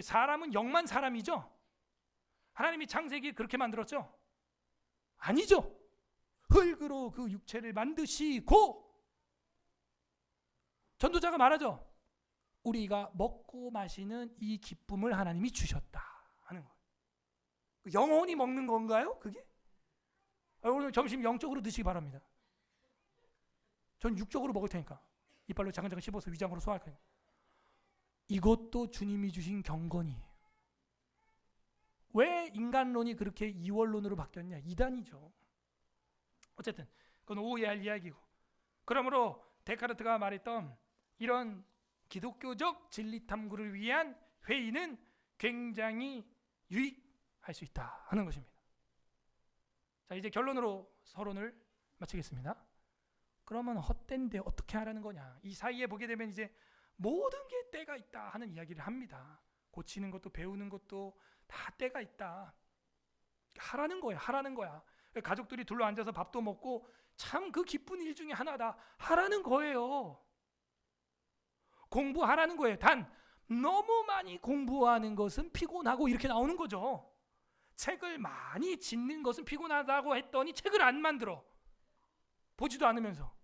사람은 영만 사람이죠. 하나님이 창세기 그렇게 만들었죠? 아니죠. 흙으로 그 육체를 만드시고 전도자가 말하죠. 우리가 먹고 마시는 이 기쁨을 하나님이 주셨다 하는 거예요. 영혼이 먹는 건가요? 그게? 그러면 점심 영적으로 드시기 바랍니다. 전 육적으로 먹을 테니까. 이빨로 자근자근 씹어서 위장으로 소화할 거예요. 이것도 주님이 주신 경건이에요. 왜 인간론이 그렇게 이원론으로 바뀌었냐? 이단이죠. 어쨌든 그건 오해할 이야기고. 그러므로 데카르트가 말했던 이런 기독교적 진리 탐구를 위한 회의는 굉장히 유익할 수 있다 하는 것입니다. 자, 이제 결론으로 서론을 마치겠습니다. 그러면 헛된데 어떻게 하라는 거냐? 이 사이에 보게 되면 이제 모든 게 때가 있다 하는 이야기를 합니다. 고치는 것도 배우는 것도 다 때가 있다. 하라는 거야. 하라는 거야. 가족들이 둘러 앉아서 밥도 먹고 참 그 기쁜 일 중에 하나다. 하라는 거예요. 공부하라는 거예요. 단 너무 많이 공부하는 것은 피곤하고 이렇게 나오는 거죠. 책을 많이 짓는 것은 피곤하다고 했더니 책을 안 만들어. 보지도 않으면서.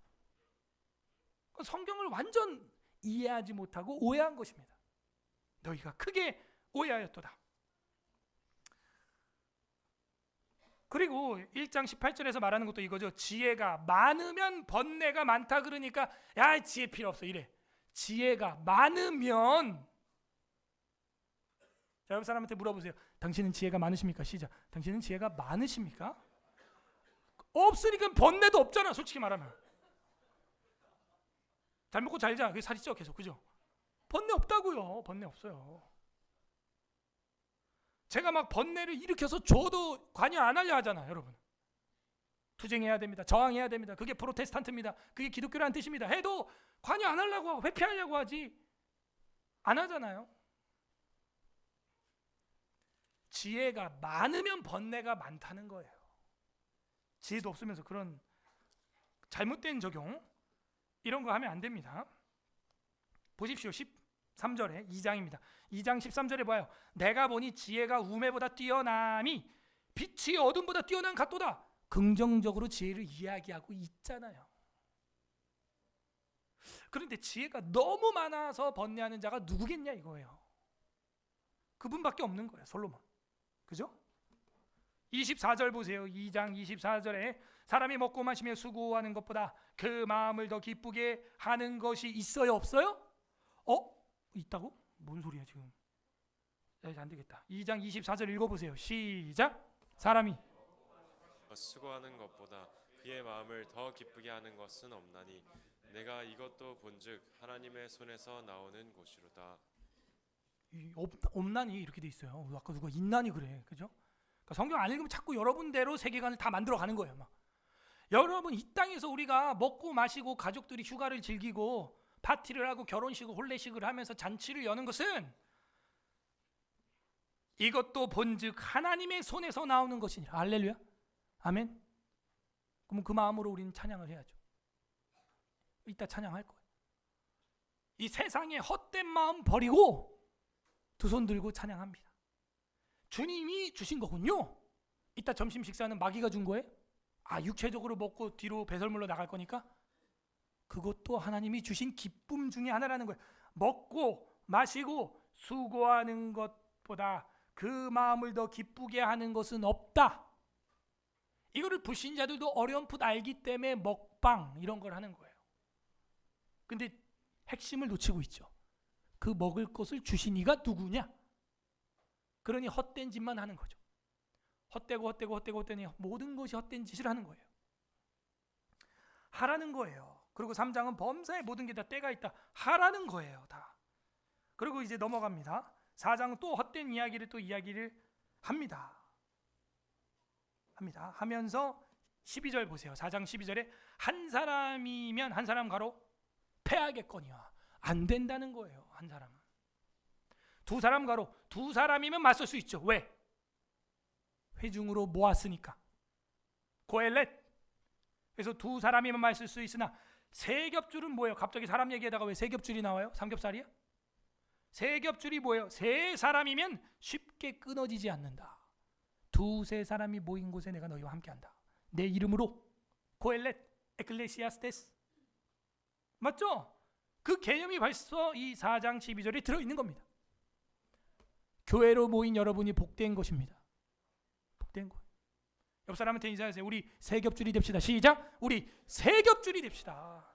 성경을 완전 이해하지 못하고 오해한 것입니다. 너희가 크게 오해하였도다. 그리고 1장 18절에서 말하는 것도 이거죠. 지혜가 많으면 번뇌가 많다 그러니까 야, 지혜 필요 없어 이래. 지혜가 많으면, 자, 옆 사람한테 물어보세요. 당신은 지혜가 많으십니까? 시작. 당신은 지혜가 많으십니까? 없으니까 번뇌도 없잖아. 솔직히 말하면 잘 먹고 잘 자. 그게 살이 쪄 계속. 그죠? 번뇌 없다고요. 번뇌 없어요. 제가 막 번뇌를 일으켜서 줘도 관여 안 하려 하잖아. 여러분, 투쟁해야 됩니다. 저항해야 됩니다. 그게 프로테스탄트입니다. 그게 기독교라는 뜻입니다. 해도 관여 안 하려고 하고 회피하려고 하지 안 하잖아요. 지혜가 많으면 번뇌가 많다는 거예요. 지혜도 없으면서 그런 잘못된 적용 이런 거 하면 안 됩니다. 보십시오. 13절에 2장입니다. 2장 13절에 봐요. 내가 보니 지혜가 우매보다 뛰어남이 빛이 어둠보다 뛰어난 같도다. 긍정적으로 지혜를 이야기하고 있잖아요. 그런데 지혜가 너무 많아서 번뇌하는 자가 누구겠냐 이거예요. 그분밖에 없는 거예요. 솔로몬. 그죠? 24절 보세요. 2장 24절에 사람이 먹고 마시며 수고하는 것보다 그 마음을 더 기쁘게 하는 것이 있어요, 없어요? 있다고? 뭔 소리야 지금? 안 되겠다. 2장 24절 읽어보세요. 시작. 사람이 수고하는 것보다 그의 마음을 더 기쁘게 하는 것은 없나니 내가 이것도 본즉 하나님의 손에서 나오는 것이로다. 없나니 이렇게 돼 있어요. 아까 누가 있나니 그래, 그죠? 그러니까 성경 안 읽으면 자꾸 여러분대로 세계관을 다 만들어 가는 거예요. 막. 여러분, 이 땅에서 우리가 먹고 마시고 가족들이 휴가를 즐기고 파티를 하고 결혼식을 혼례식을 하면서 잔치를 여는 것은 이것도 본즉 하나님의 손에서 나오는 것이니라. 할렐루야. 아멘. 그럼 그 마음으로 우리는 찬양을 해야죠. 이따 찬양할 거예요. 이 세상의 헛된 마음 버리고 두 손 들고 찬양합니다. 주님이 주신 거군요. 이따 점심 식사는 마귀가 준 거예요? 육체적으로 먹고 뒤로 배설물로 나갈 거니까? 그것도 하나님이 주신 기쁨 중에 하나라는 거예요. 먹고 마시고 수고하는 것보다 그 마음을 더 기쁘게 하는 것은 없다. 이거를 불신자들도 어렴풋 알기 때문에 먹방 이런 걸 하는 거예요. 근데 핵심을 놓치고 있죠. 그 먹을 것을 주신 이가 누구냐? 그러니 헛된 짓만 하는 거죠. 헛되고 헛되니 모든 것이 헛된 짓을 하는 거예요. 하라는 거예요. 그리고 3장은 범사의 모든 게 다 때가 있다. 하라는 거예요. 다. 그리고 이제 넘어갑니다. 4장은 또 헛된 이야기를 또 이야기를 합니다. 하면서 12절 보세요. 4장 12절에 한 사람이면 한 사람 가로 패하겠거니와 안 된다는 거예요. 한 사람은. 두 사람 가로 두 사람이면 맞설 수 있죠. 왜? 회중으로 모았으니까. 고엘렛. 그래서 두 사람이면 맞설 수 있으나 세 겹줄은 뭐예요? 갑자기 사람 얘기하다가 왜 세 겹줄이 나와요? 삼겹살이야? 세 겹줄이 뭐예요? 세 사람이면 쉽게 끊어지지 않는다. 두세 사람이 모인 곳에 내가 너희와 함께한다. 내 이름으로. 고엘렛, 에클레시아스테스. 맞죠? 그 개념이 벌써 이 4장 12절에 들어있는 겁니다. 교회로 모인 여러분이 복된 것입니다. 복된 거예요. 옆 사람한테 인사하세요. 우리 세겹줄이 됩시다. 시작. 우리 세겹줄이 됩시다.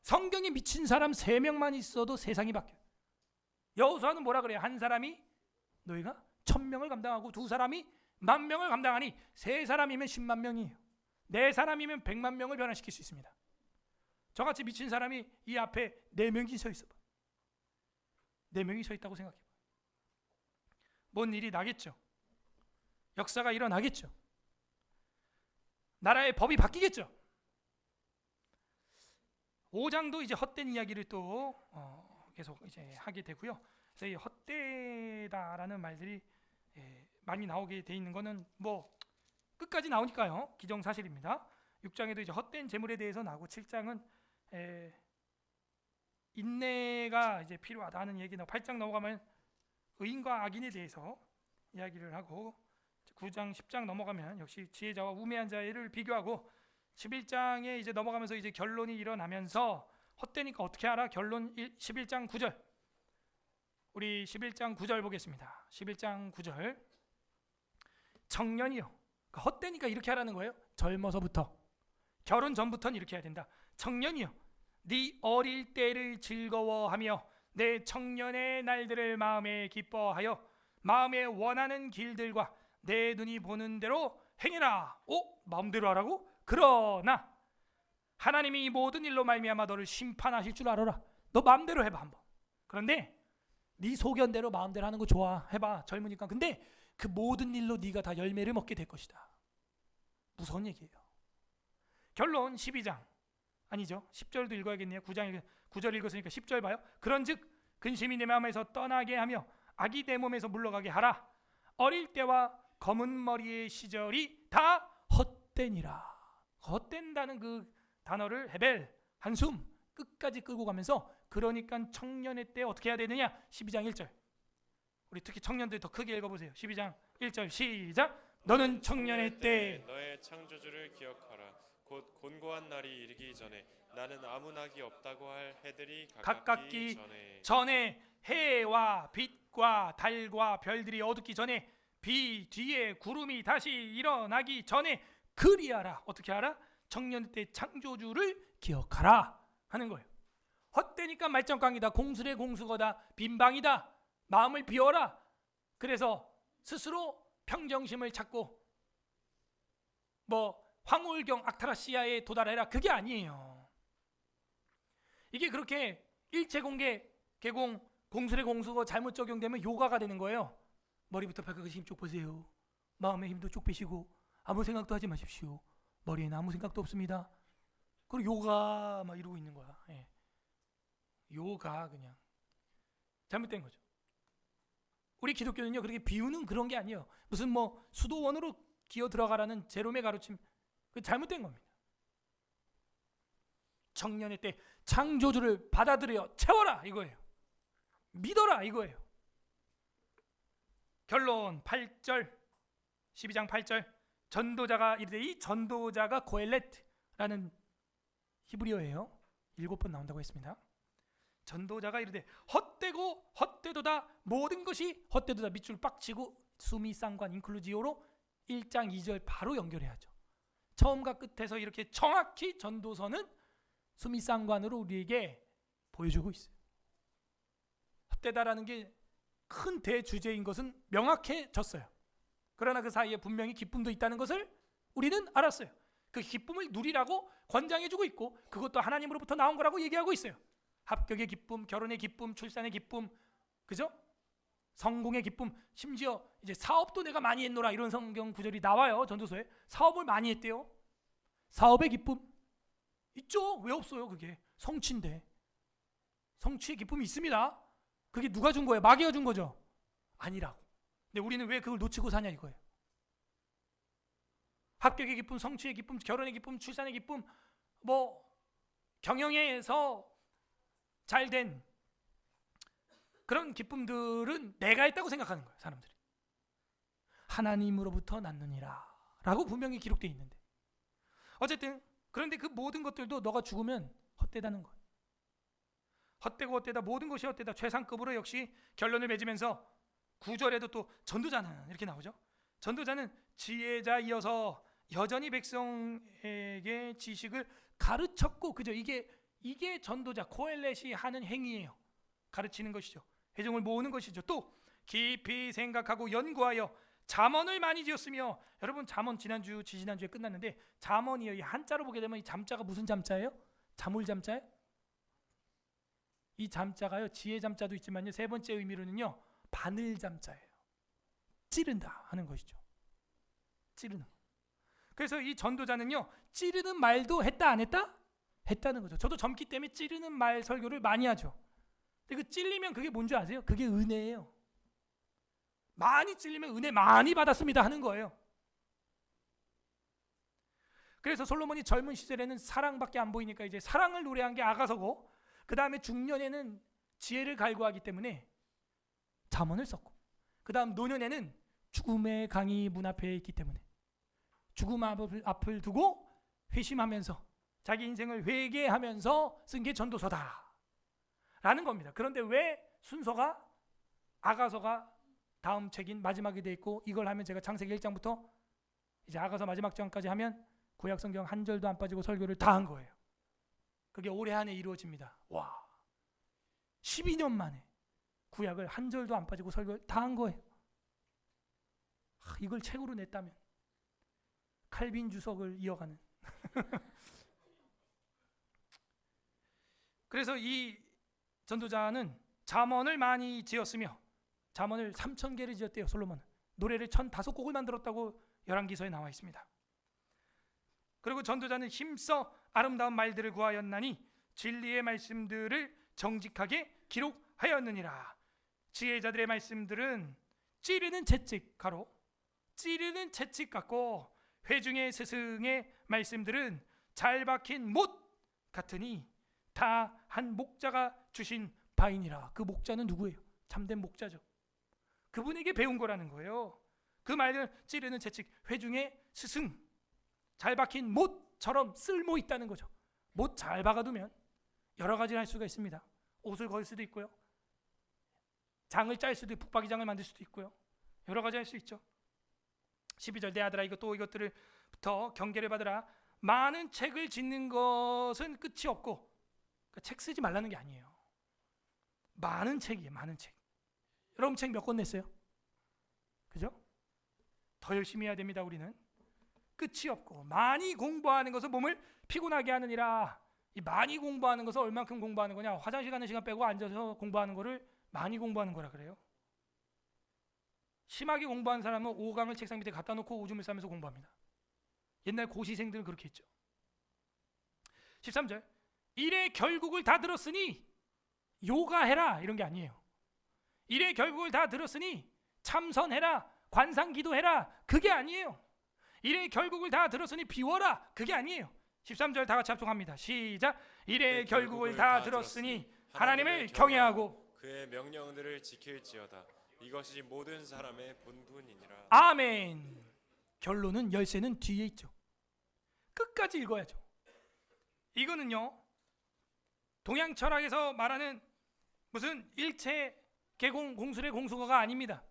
성경에 미친 사람 3명만 있어도 세상이 바뀌어요. 여호수아는 뭐라 그래요? 한 사람이 너희가 1000명을 감당하고 2사람이 10,000명을 감당하니 3사람이면 10만 명이에요. 4사람이면 100만 명을 변화시킬 수 있습니다. 저같이 미친 사람이 이 앞에 4명이 서 있어 봐. 4명이 서 있다고 생각해 봐. 뭔 일이 나겠죠. 역사가 일어나겠죠. 나라의 법이 바뀌겠죠. 5장도 이제 헛된 이야기를 또 계속 이제 하게 되고요. 그래서 이 헛되다라는 말들이 많이 나오게 돼 있는 거는 뭐 끝까지 나오니까요. 기정사실입니다. 6장에도 이제 헛된 재물에 대해서 나오고 7장은 인내가 이제 필요하다는 얘기 나오고 8장 넘어가면 의인과 악인에 대해서 이야기를 하고 9장 10장 넘어가면 역시 지혜자와 우매한 자를 비교하고 11장에 이제 넘어가면서 이제 결론이 일어나면서 헛되니까 어떻게 알아? 결론 11장 9절. 우리 11장 9절 보겠습니다. 11장 9절. 청년이요. 헛되니까 이렇게 하라는 거예요. 젊어서부터. 결혼 전부터는 이렇게 해야 된다. 청년이요. 네 어릴 때를 즐거워하며 내 청년의 날들을 마음에 기뻐하여 마음에 원하는 길들과 내 눈이 보는 대로 행해라. 마음대로 하라고? 그러나 하나님이 이 모든 일로 말미암아 너를 심판하실 줄 알아라. 너 마음대로 해봐 한번. 그런데 네 소견대로 마음대로 하는 거 좋아. 해봐. 젊으니까. 근데 그 모든 일로 네가 다 열매를 먹게 될 것이다. 무서운 얘기예요. 결론 12장. 아니죠. 10절도 읽어야겠네요. 9절 읽었으니까 10절 봐요. 그런즉 근심이 내 마음에서 떠나게 하며 악이 내 몸에서 물러가게 하라. 어릴 때와 검은 머리의 시절이 다 헛되니라. 헛된다는 그 단어를 헤벨, 한숨 끝까지 끌고 가면서 그러니까 청년의 때 어떻게 해야 되느냐? 12장 1절. 우리 특히 청년들 더 크게 읽어보세요. 12장 1절 시작. 너는 청년의 때 너의 창조주를 기억하라. 곧 곤고한 날이 이르기 전에 나는 아무 낙이 없다고 할 해들이 가깝기 전에 해와 빛과 달과 별들이 어둡기 전에 비 뒤에 구름이 다시 일어나기 전에 그리하라. 어떻게 하라? 청년 때 창조주를 기억하라 하는 거예요. 헛되니까 말짱광이다. 공술의 공수거다. 빈방이다. 마음을 비워라. 그래서 스스로 평정심을 찾고 뭐 황홀경 악타라시아에 도달해라. 그게 아니에요. 이게 그렇게 일체공개 개공 공술의 공수거 잘못 적용되면 요가가 되는 거예요. 머리부터 발끝까지 힘 쭉 보세요. 마음의 힘도 쭉 빼시고 아무 생각도 하지 마십시오. 머리에는 아무 생각도 없습니다. 그리고 요가 막 이러고 있는 거야. 예. 요가 그냥 잘못된 거죠. 우리 기독교는요 그렇게 비우는 그런 게 아니에요. 무슨 뭐 수도원으로 기어 들어가라는 제롬의 가르침, 그 잘못된 겁니다. 청년의 때 창조주를 받아들여 채워라 이거예요. 믿어라 이거예요. 결론 8절 12장 8절 전도자가 이르되, 이 전도자가 고엘렛라는 히브리어예요. 7번 나온다고 했습니다. 전도자가 이르되 헛되고 헛되도다 모든 것이 헛되도다. 밑줄 빡치고 수미 쌍관 인클루지오로 1장 2절 바로 연결해야죠. 처음과 끝에서 이렇게 정확히 전도서는 수미 쌍관으로 우리에게 보여주고 있어요. 헛되다라는 게 큰 대주제인 것은 명확해졌어요. 그러나 그 사이에 분명히 기쁨도 있다는 것을 우리는 알았어요. 그 기쁨을 누리라고 권장해주고 있고 그것도 하나님으로부터 나온 거라고 얘기하고 있어요. 합격의 기쁨, 결혼의 기쁨, 출산의 기쁨, 그죠? 성공의 기쁨, 심지어 이제 사업도 내가 많이 했노라 이런 성경 구절이 나와요. 전도서에 사업을 많이 했대요. 사업의 기쁨 있죠? 왜 없어요? 그게 성취인데. 성취의 기쁨이 있습니다. 그게 누가 준 거예요? 마귀가 준 거죠? 아니라고. 근데 우리는 왜 그걸 놓치고 사냐 이거예요. 합격의 기쁨, 성취의 기쁨, 결혼의 기쁨, 출산의 기쁨, 뭐 경영에서 잘된 그런 기쁨들은 내가 했다고 생각하는 거예요. 사람들이. 하나님으로부터 났느니라 라고 분명히 기록되어 있는데, 어쨌든 그런데 그 모든 것들도 너가 죽으면 헛되다는 거예요. 헛되고 헛되다, 모든 것이 헛되다. 최상급으로 역시 결론을 맺으면서 9절에도 또 전도자는 이렇게 나오죠. 전도자는 지혜자이어서 여전히 백성에게 지식을 가르쳤고, 그죠? 이게 전도자 코엘렛이 하는 행위예요. 가르치는 것이죠. 회중을 모으는 것이죠. 또 깊이 생각하고 연구하여 잠언을 많이 지었으며, 여러분 잠언 지난주에 끝났는데 잠언이요, 이 한자로 보게 되면 이 잠자가 무슨 잠자예요? 자물 잠자예요? 이 잠자가요, 지혜 잠자도 있지만요, 세 번째 의미로는요, 바늘 잠자예요. 찌른다 하는 것이죠. 찌르는. 그래서 이 전도자는요, 찌르는 말도 했다 안 했다? 했다는 거죠. 저도 젊기 때문에 찌르는 말 설교를 많이 하죠. 근데 그 찔리면 그게 뭔지 아세요? 그게 은혜예요. 많이 찔리면 은혜 많이 받았습니다 하는 거예요. 그래서 솔로몬이 젊은 시절에는 사랑밖에 안 보이니까 이제 사랑을 노래한 게 아가서고, 그 다음에 중년에는 지혜를 갈구하기 때문에 잠언을 썼고, 그 다음 노년에는 죽음의 강이 문 앞에 있기 때문에 죽음 앞을 두고 회심하면서 자기 인생을 회개하면서 쓴 게 전도서다 라는 겁니다. 그런데 왜 순서가 아가서가 다음 책인 마지막에 돼 있고, 이걸 하면 제가 창세기 1장부터 이제 아가서 마지막 장까지 하면 구약 성경 한 절도 안 빠지고 설교를 다 한 거예요. 그게 올해 안에 이루어집니다. 와, 12년 만에 구약을 한 절도 안 빠지고 설교를 다 한 거예요. 이걸 책으로 냈다면 칼빈 주석을 이어가는 그래서 이 전도자는 잠언을 많이 지었으며, 잠언을 3,000개를 지었대요. 솔로몬은 노래를 1,005곡을 만들었다고 열왕기서에 나와 있습니다. 그리고 전도자는 힘써 아름다운 말들을 구하였나니 진리의 말씀들을 정직하게 기록하였느니라. 지혜자들의 말씀들은 찌르는 채찍, 가로 찌르는 채찍 같고, 회중의 스승의 말씀들은 잘 박힌 못 같으니 다 한 목자가 주신 바이니라. 그 목자는 누구예요? 참된 목자죠. 그분에게 배운 거라는 거예요. 그 말은 찌르는 채찍, 회중의 스승, 잘 박힌 못처럼 쓸모 있다는 거죠. 못 잘 박아두면 여러 가지를 할 수가 있습니다. 옷을 걸 수도 있고요, 장을 짤 수도 있고, 북박이장을 만들 수도 있고요, 여러 가지 할 수 있죠. 12절 내 아들아 이것들부터 경계를 받으라. 많은 책을 짓는 것은 끝이 없고, 그러니까 책 쓰지 말라는 게 아니에요. 많은 책이에요. 많은 책. 여러분 책 몇 권 냈어요? 그죠? 더 열심히 해야 됩니다. 우리는 끝이 없고, 많이 공부하는 것은 몸을 피곤하게 하느니라. 이 많이 공부하는 것은 얼만큼 공부하는 거냐? 화장실 가는 시간 빼고 앉아서 공부하는 거를 많이 공부하는 거라 그래요. 심하게 공부하는 사람은 5강을 책상 밑에 갖다 놓고 오줌을 싸면서 공부합니다. 옛날 고시생들은 그렇게 했죠. 13절 일의 결국을 다 들었으니 요가해라 이런 게 아니에요. 일의 결국을 다 들었으니 참선해라, 관상기도해라, 그게 아니에요. 일의 결국을 다 들었으니 비워라, 그게 아니에요. 13절 다 같이 합독합니다. 시작. 일의 결국을 다 들었으니 하나님을 경외하고 그의 명령들을 지킬지어다. 이것이 모든 사람의 본분이니라. 아멘. 결론은 열쇠는 뒤에 있죠. 끝까지 읽어야죠. 이거는요, 동양 철학에서 말하는 무슨 일체 개공 공술의 공수거가 아닙니다.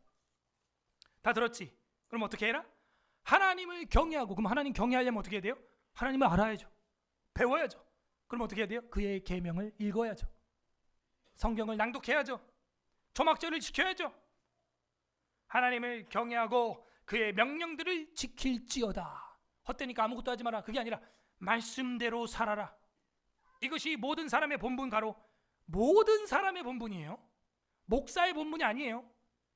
다 들었지? 그럼 어떻게 해라? 하나님을 경외하고. 그럼 하나님 경외하려면 어떻게 해야 돼요? 하나님을 알아야죠. 배워야죠. 그럼 어떻게 해야 돼요? 그의 계명을 읽어야죠. 성경을 낭독해야죠. 초막절을 지켜야죠. 하나님을 경외하고 그의 명령들을 지킬지어다. 헛되니까 아무것도 하지 마라, 그게 아니라 말씀대로 살아라. 이것이 모든 사람의 본분, 가로 모든 사람의 본분이에요. 목사의 본분이 아니에요.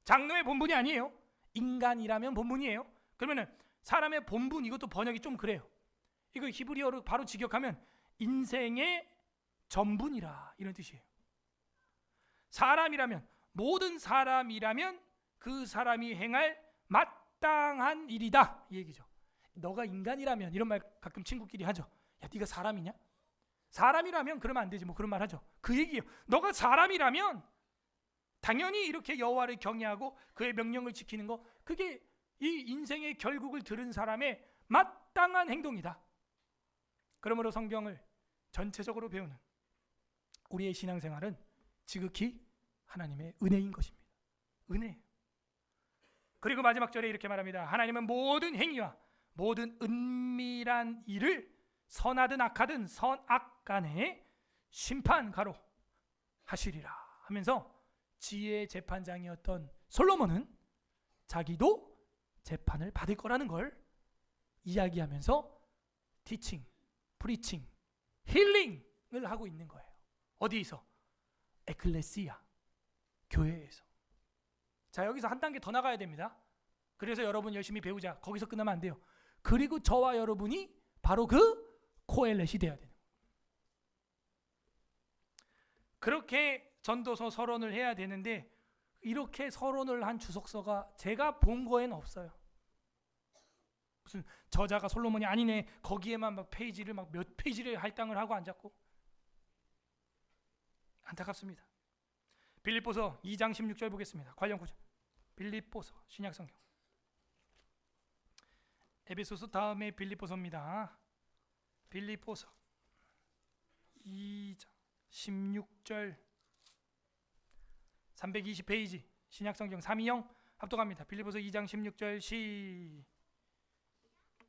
장로의 본분이 아니에요. 인간이라면 본분이에요. 그러면은 사람의 본분, 이것도 번역이 좀 그래요. 이거 히브리어로 바로 직역하면 인생의 전분이라, 이런 뜻이에요. 사람이라면, 모든 사람이라면 그 사람이 행할 마땅한 일이다, 이 얘기죠. 너가 인간이라면, 이런 말 가끔 친구끼리 하죠. 야, 네가 사람이냐? 사람이라면 그러면 안 되지, 뭐 그런 말 하죠. 그 얘기예요. 너가 사람이라면 당연히 이렇게 여호와를 경외하고 그의 명령을 지키는 거, 그게 이 인생의 결국을 들은 사람의 마땅한 행동이다. 그러므로 성경을 전체적으로 배우는 우리의 신앙생활은 지극히 하나님의 은혜인 것입니다. 은혜. 그리고 마지막 절에 이렇게 말합니다. 하나님은 모든 행위와 모든 은밀한 일을 선하든 악하든 선악 간에 심판가로 하시리라 하면서 지혜의 재판장이었던 솔로몬은 자기도 재판을 받을 거라는 걸 이야기하면서 티칭, 프리칭, 힐링을 하고 있는 거예요. 어디서? 에클레시아, 교회에서. 자, 여기서 한 단계 더 나가야 됩니다. 그래서 여러분 열심히 배우자. 거기서 끝나면 안 돼요. 그리고 저와 여러분이 바로 그 코엘렛이 돼야 되는 거예요. 그렇게 전도서 서론을 해야 되는데 이렇게 서론을 한 주석서가 제가 본 거에는 없어요. 무슨 저자가 솔로몬이 아니네. 거기에만 막 페이지를 막 몇 페이지를 할당을 하고 앉았고 안타깝습니다. 빌립보서 2장 16절 보겠습니다. 관련 구절. 빌립보서 신약성경. 에베소서 다음에 빌립보서입니다. 빌립보서 2장 16절 320페이지 신약성경 3인형 합독합니다. 빌립보서 2장 16절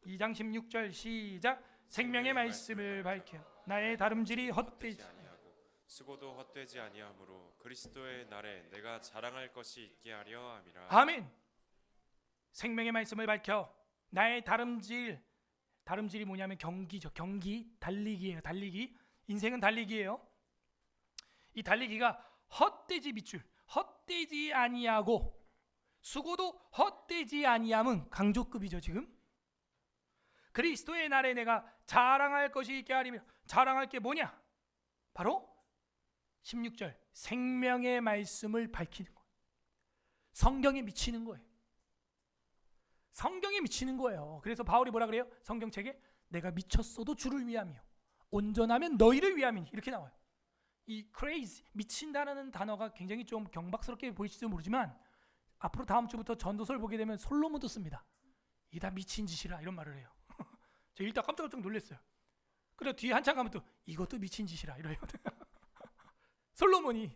2장 16절 시작. 생명의 말씀을 밝혀 나의 다름질이 헛되지 아니하고 수고도 헛되지 아니하므로 그리스도의 날에 내가 자랑할 것이 있게 하려 함이라. 아멘. 생명의 말씀을 밝혀 나의 다름질이 뭐냐면 경기죠. 경기, 달리기예요. 달리기. 인생은 달리기예요. 이 달리기가 헛되지 밑줄, 헛되지 아니하고 수고도 헛되지 아니함은 강조급이죠. 지금 그리스도의 날에 내가 자랑할 것이 있게 하리며, 자랑할 게 뭐냐? 바로 16절 생명의 말씀을 밝히는 거예요. 성경에 미치는 거예요. 성경에 미치는 거예요. 그래서 바울이 뭐라 그래요? 성경책에 내가 미쳤어도 주를 위함이요 온전하면 너희를 위함이니 이렇게 나와요. 이 crazy, 미친다라는 단어가 굉장히 좀 경박스럽게 보일지도 모르지만 앞으로 다음 주부터 전도서를 보게 되면 솔로몬도 씁니다. 이게 다 미친 짓이라 이런 말을 해요. 저 일단 깜짝깜짝 놀랐어요. 그래 뒤에 한참 가면 또 이것도 미친 짓이라 이래요. 솔로몬이.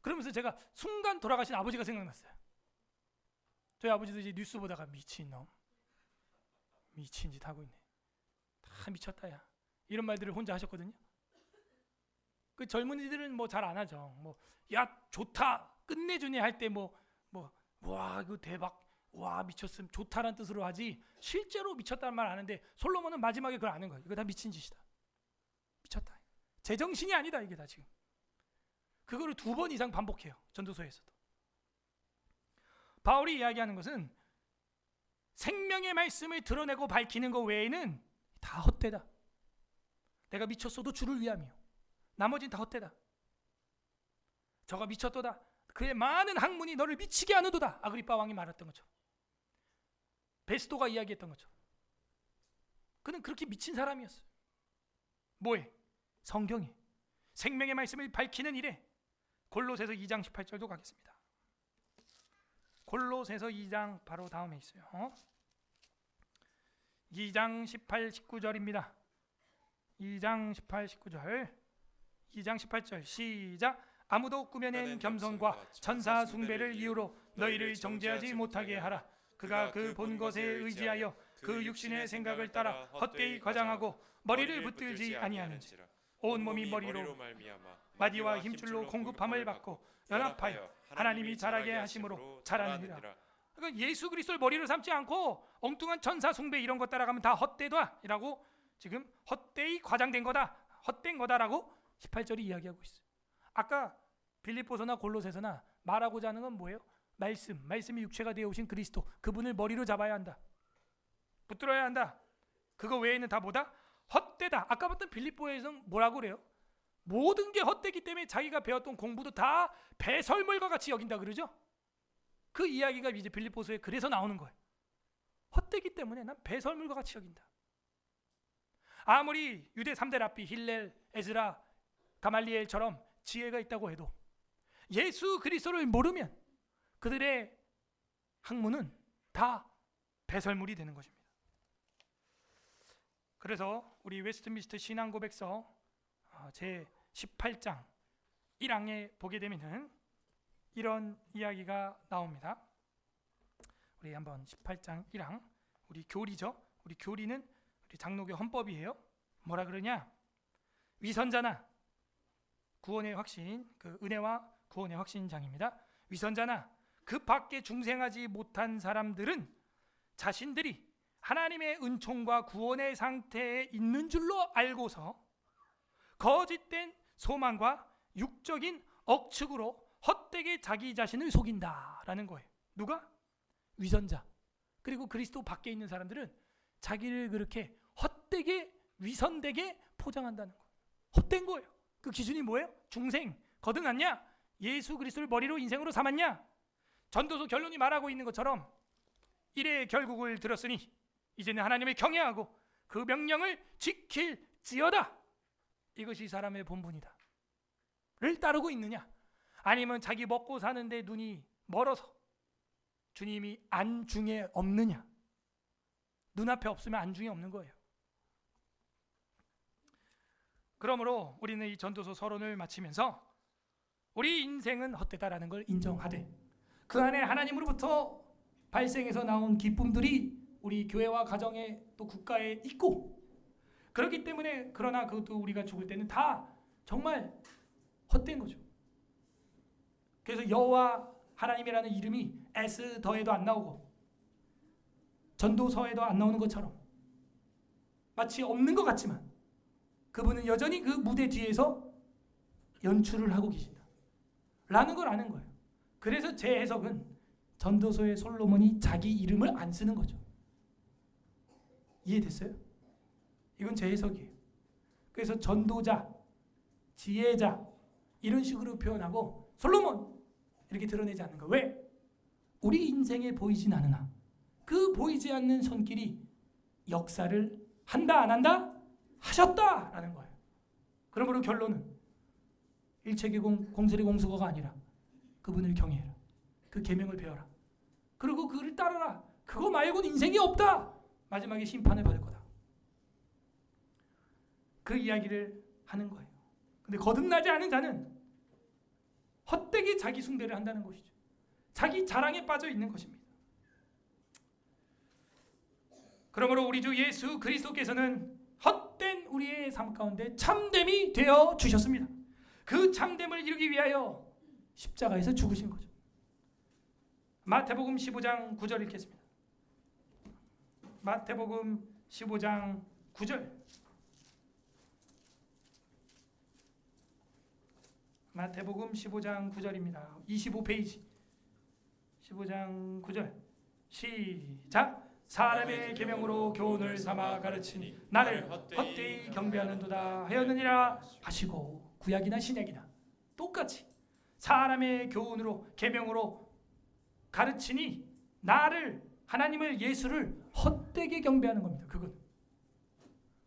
그러면서 제가 순간 돌아가신 아버지가 생각났어요. 저희 아버지도 이제 뉴스 보다가 미친놈, 미친 짓 하고 있네, 다 미쳤다 야 이런 말들을 혼자 하셨거든요. 그 젊은이들은 뭐 잘 안 하죠. 뭐 야 좋다 끝내주네 할 때 와 이거 대박, 와 미쳤음 좋다란 뜻으로 하지 실제로 미쳤다는 말 안 하는데 솔로몬은 마지막에 그걸 아는 거예요. 이거 다 미친 짓이다, 미쳤다, 제정신이 아니다 이게 다 지금. 그거를 2번 이상 반복해요. 전도서에서도. 바울이 이야기하는 것은 생명의 말씀을 드러내고 밝히는 것 외에는 다 헛되다. 내가 미쳤어도 주를 위함이요 나머지는 다 헛되다. 저가 미쳤도다. 그의 많은 학문이 너를 미치게 하는도다. 아그리빠 왕이 말했던 것처럼, 베스도가 이야기했던 것처럼. 그는 그렇게 미친 사람이었어요. 뭐에? 성경에 생명의 말씀을 밝히는 일에. 골로새서 2장 18절도 가겠습니다. 골로새서 2장 바로 다음에 있어요. 2장 18, 19절입니다. 2장 18, 19절 2장 18절 시작. 아무도 꾸며낸 겸손과 천사 숭배를 이유로 너희를 정죄하지 못하게 하라. 그가 그 본 것에 의지하여 그 육신의 생각을 따라 헛되이 과장하고 머리를 붙들지 아니하는지 온 몸이 머리로 마디와 힘줄로 공급함을 받고 연합하여 하나님이 자라게 하심으로 자라느니라. 그러니까 예수 그리스도를 머리로 삼지 않고 엉뚱한 천사 숭배 이런 것 따라가면 다 헛되다 이라고, 지금 헛되이 과장된 거다, 헛된 거다라고 18절이 이야기하고 있어요. 아까 빌립보서나 골로새서나 말하고자 하는 건 뭐예요? 말씀이 육체가 되어 오신 그리스도, 그분을 머리로 잡아야 한다, 붙들어야 한다. 그거 외에는 다 뭐다? 헛되다. 아까 봤던 빌립보에서는 뭐라고 그래요? 모든 게 헛되기 때문에 자기가 배웠던 공부도 다 배설물과 같이 여긴다 그러죠. 그 이야기가 이제 빌립보서에 그래서 나오는 거예요. 헛되기 때문에 난 배설물과 같이 여긴다. 아무리 유대 3대 랍비 힐렐, 에스라, 가말리엘처럼 지혜가 있다고 해도 예수 그리스도를 모르면 그들의 학문은 다 배설물이 되는 것입니다. 그래서 우리 웨스트민스터 신앙고백서 제 18장 1항에 보게 되면은 이런 이야기가 나옵니다. 우리 한번 18장 1항, 우리 교리죠. 우리 교리는 우리 장로교 헌법이에요. 뭐라 그러냐? 위선자나 구원의 확신, 그 은혜와 구원의 확신장입니다. 위선자나 그 밖에 중생하지 못한 사람들은 자신들이 하나님의 은총과 구원의 상태에 있는 줄로 알고서 거짓된 소망과 육적인 억측으로 헛되게 자기 자신을 속인다라는 거예요. 누가? 위선자. 그리고 그리스도 밖에 있는 사람들은 자기를 그렇게 헛되게 위선되게 포장한다는 거예요. 헛된 거예요. 그 기준이 뭐예요? 중생, 거듭났냐? 예수 그리스도를 머리로 인생으로 삼았냐? 전도서 결론이 말하고 있는 것처럼 이래 결국을 들었으니 이제는 하나님을 경외하고 그 명령을 지킬지어다. 이것이 사람의 본분이다. 를 따르고 있느냐? 아니면 자기 먹고 사는데 눈이 멀어서 주님이 안중에 없느냐? 눈앞에 없으면 안중에 없는 거예요. 그러므로 우리는 이 전도서 서론을 마치면서 우리 인생은 헛되다라는 걸 인정하되 그 안에 하나님으로부터 발생해서 나온 기쁨들이 우리 교회와 가정에 또 국가에 있고, 그렇기 때문에 그러나 그것도 우리가 죽을 때는 다 정말 헛된 거죠. 그래서 여호와 하나님이라는 이름이 S 더에도 안 나오고 전도서에도 안 나오는 것처럼 마치 없는 것 같지만 그분은 여전히 그 무대 뒤에서 연출을 하고 계신다 라는 걸 아는 거예요. 그래서 제 해석은 전도서의 솔로몬이 자기 이름을 안 쓰는 거죠. 이해됐어요? 이건 제 해석이에요. 그래서 전도자, 지혜자 이런 식으로 표현하고 솔로몬 이렇게 드러내지 않는 거예요. 왜? 우리 인생에 보이진 않으나 그 보이지 않는 손길이 역사를 한다 안 한다? 하셨다라는 거예요. 그러므로 결론은 일체계공 공설의 공수거가 아니라 그분을 경외해라. 그 계명을 배워라. 그리고 그를 따르라. 그거 말고는 인생이 없다. 마지막에 심판을 받을 거다. 그 이야기를 하는 거예요. 근데 거듭나지 않은 자는 헛되게 자기 숭배를 한다는 것이죠. 자기 자랑에 빠져 있는 것입니다. 그러므로 우리 주 예수 그리스도께서는 헛된 우리의 삶 가운데 참됨이 되어 주셨습니다. 그 참됨을 이루기 위하여 십자가에서 죽으신 거죠. 마태복음 15장 9절 읽겠습니다. 마태복음 15장 9절. 마태복음 15장 9절입니다. 25페이지. 15장 9절. 시작. 사람의 계명으로 교훈을 삼아 가르치니 나를 헛되이 경배하는도다 하였느니라 하시고, 구약이나 신약이나 똑같이 사람의 교훈으로 계명으로 가르치니 나를, 하나님을, 예수를 헛되게 경배하는 겁니다. 그건.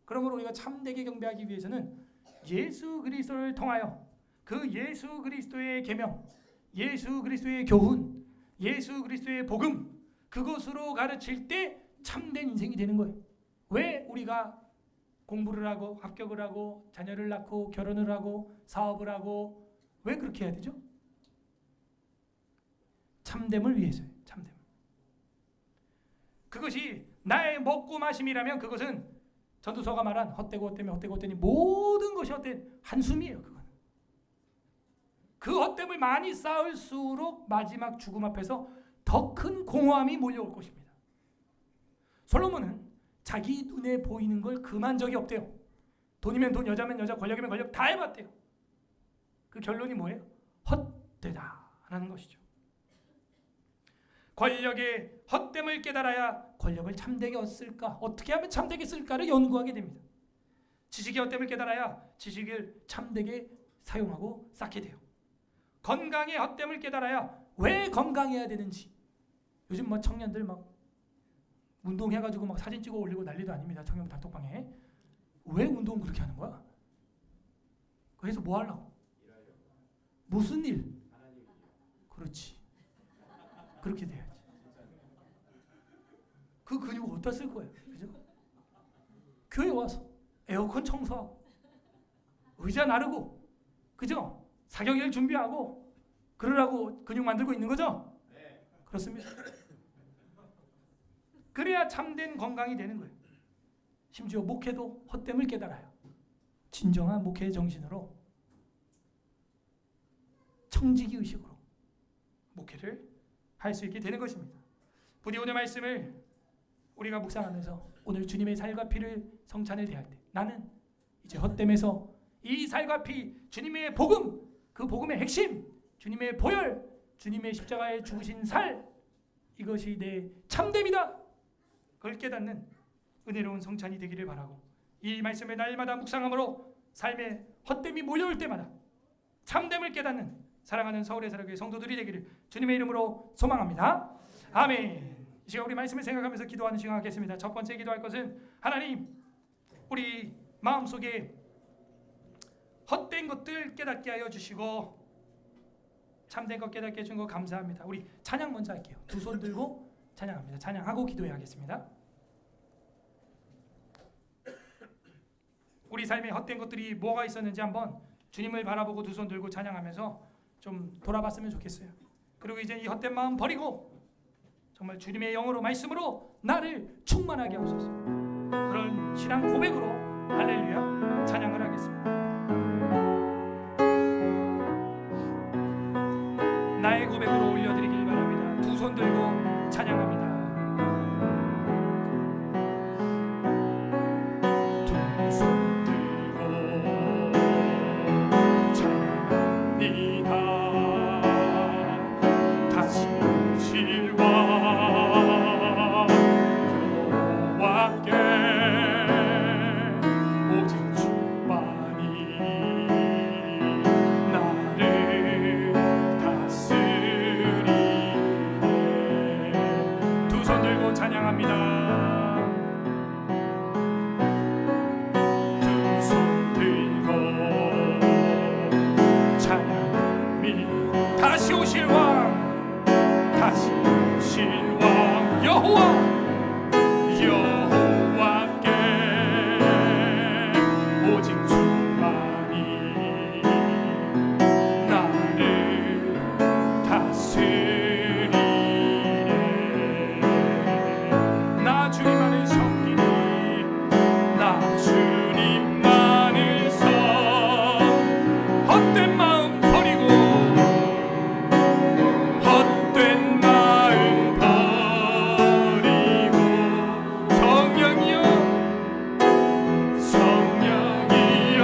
그러므로 우리가 참되게 경배하기 위해서는 예수 그리스도를 통하여 그 예수 그리스도의 계명, 예수 그리스도의 교훈, 예수 그리스도의 복음, 그것으로 가르칠 때 참된 인생이 되는 거예요. 왜 우리가 공부를 하고 합격을 하고 자녀를 낳고 결혼을 하고 사업을 하고 왜 그렇게 해야 되죠? 참됨을 위해서요. 참됨. 그것이 나의 먹고 마심이라면 그것은 전도서가 말한 헛되고 헛되며 헛되고 헛되니 모든 것이 헛된 한숨이에요. 그건. 그 헛됨을 많이 쌓을수록 마지막 죽음 앞에서 더 큰 공허함이 몰려올 것입니다. 솔로몬은 자기 눈에 보이는 걸 금한 적이 없대요. 돈이면 돈, 여자면 여자, 권력이면 권력 다 해봤대요. 그 결론이 뭐예요? 헛되다라는 것이죠. 권력의 헛됨을 깨달아야 권력을 참되게 얻을까? 어떻게 하면 참되게 쓸까를 연구하게 됩니다. 지식의 헛됨을 깨달아야 지식을 참되게 사용하고 쌓게 돼요. 건강의 헛됨을 깨달아야 왜 건강해야 되는지. 요즘 뭐 청년들 막 운동해가지고 막 사진 찍어 올리고 난리도 아닙니다. 청년 단톡방에. 왜 운동 그렇게 하는 거야? 그래서 뭐 하려고? 무슨 일? 그렇지. 그렇게 돼야지. 그 근육 어디다 쓸 거야? 그죠? 교회 와서 에어컨 청소하고 의자 나르고, 그죠? 사경일 준비하고 그러라고 근육 만들고 있는 거죠? 네. 그렇습니다. 그래야 참된 건강이 되는 거예요. 심지어 목회도 헛됨을 깨달아요. 진정한 목회의 정신으로 청지기 의식으로 목회를 할 수 있게 되는 것입니다. 부디 오늘 말씀을 우리가 묵상하면서 오늘 주님의 살과 피를 성찬을 대할 때 나는 이제 헛됨에서 이 살과 피, 주님의 복음, 그 복음의 핵심, 주님의 보혈, 주님의 십자가에 죽으신 살, 이것이 내 참됨이다, 그걸 깨닫는 은혜로운 성찬이 되기를 바라고, 이 말씀을 날마다 묵상함으로 삶에 헛됨이 몰려올 때마다 참됨을 깨닫는 사랑하는 서울의 사랑교회 성도들이 되기를 주님의 이름으로 소망합니다. 아멘. 이 시간 우리 말씀을 생각하면서 기도하는 시간 갖겠습니다. 첫 번째 기도할 것은, 하나님, 우리 마음속에 헛된 것들 깨닫게 하여 주시고 참된 것 깨닫게 해준 거 감사합니다. 우리 찬양 먼저 할게요. 두 손 들고 찬양합니다. 찬양하고 기도해야겠습니다. 우리 삶에 헛된 것들이 뭐가 있었는지 한번 주님을 바라보고 두 손 들고 찬양하면서 좀 돌아봤으면 좋겠어요. 그리고 이제 이 헛된 마음 버리고 정말 주님의 영으로 말씀으로 나를 충만하게 하소서. 그런 신앙 고백으로 할렐루야 찬양을 하겠습니다. 나의 고백으로 올려드리길 바랍니다. 두 손 들고 찬양합니다. 두 손 들고 찬양합니다. 다시 오실 왕 여호와께 오직 주만이 나를 다스리네. 두 손 들고 찬양합니다. 두 손 들고 찬양합니다. 다시 오실 왕, 다시 오실 왕 여호와께 오직 주만이 나를 다스리네. 나 주님만을 섬기니, 나 주님만을 섬, 헛된 마음 버리고 헛된 마음 버리고 성령이여 성령이여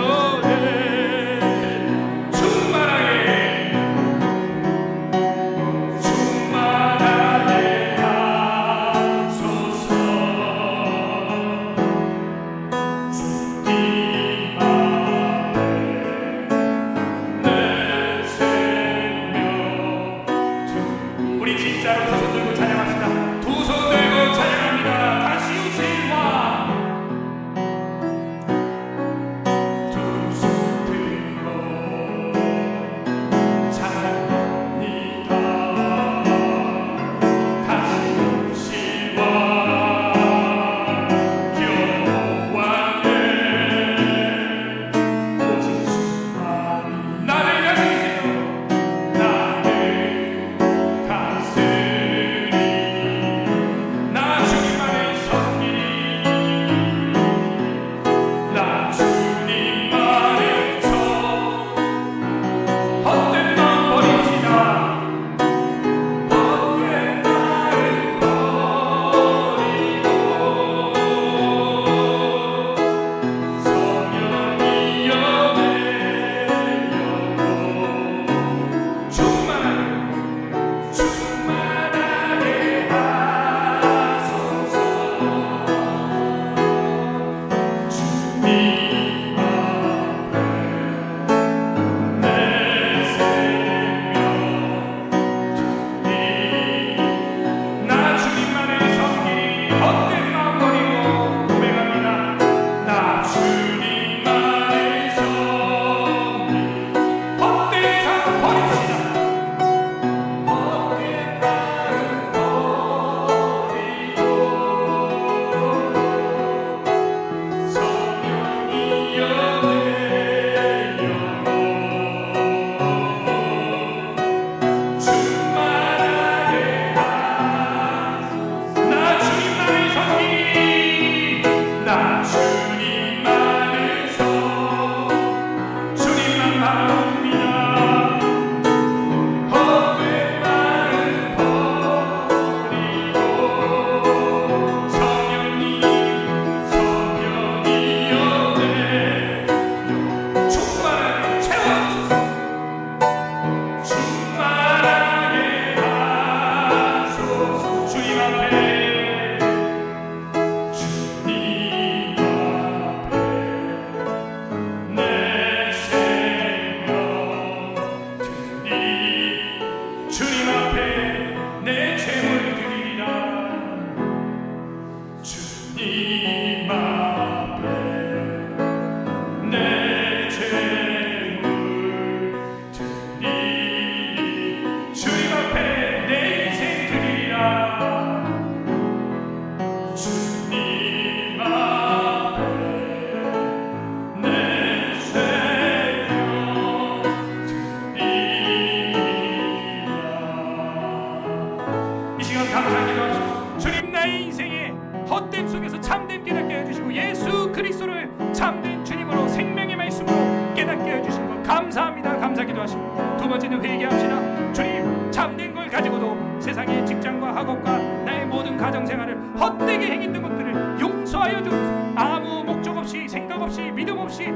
감사합니다. 감사기도 하시고 두 번째는 회개합시다. 주님 참된 걸 가지고도 세상의 직장과 학업과 나의 모든 가정생활을 헛되게 행했던 것들을 용서하여 주소서. 아무 목적 없이 생각 없이 믿음 없이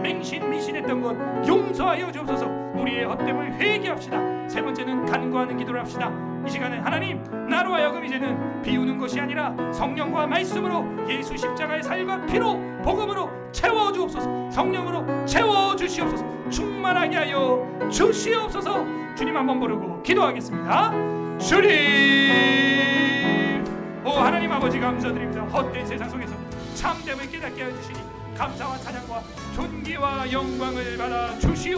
맹신미신했던 것 용서하여 주옵소서. 우리의 헛됨을 회개합시다. 세 번째는 간구하는 기도를 합시다. 이 시간에 하나님 나로 하여금 이제는 비우는 것이 아니라 성령과 말씀으로 예수 십자가의 살과 피로 복음으로 채워주옵소서. 성령으로 채워주시옵소서. 충만하게 하여 주시옵소서. 주님 한번 부르고 기도하겠습니다. 주님, 오 하나님 아버지 감사드립니다. 헛된 세상 속에서 참됨을 깨닫게 하여 주시니 감사와 찬양과 존귀와 영광을 받아 주시옵소서.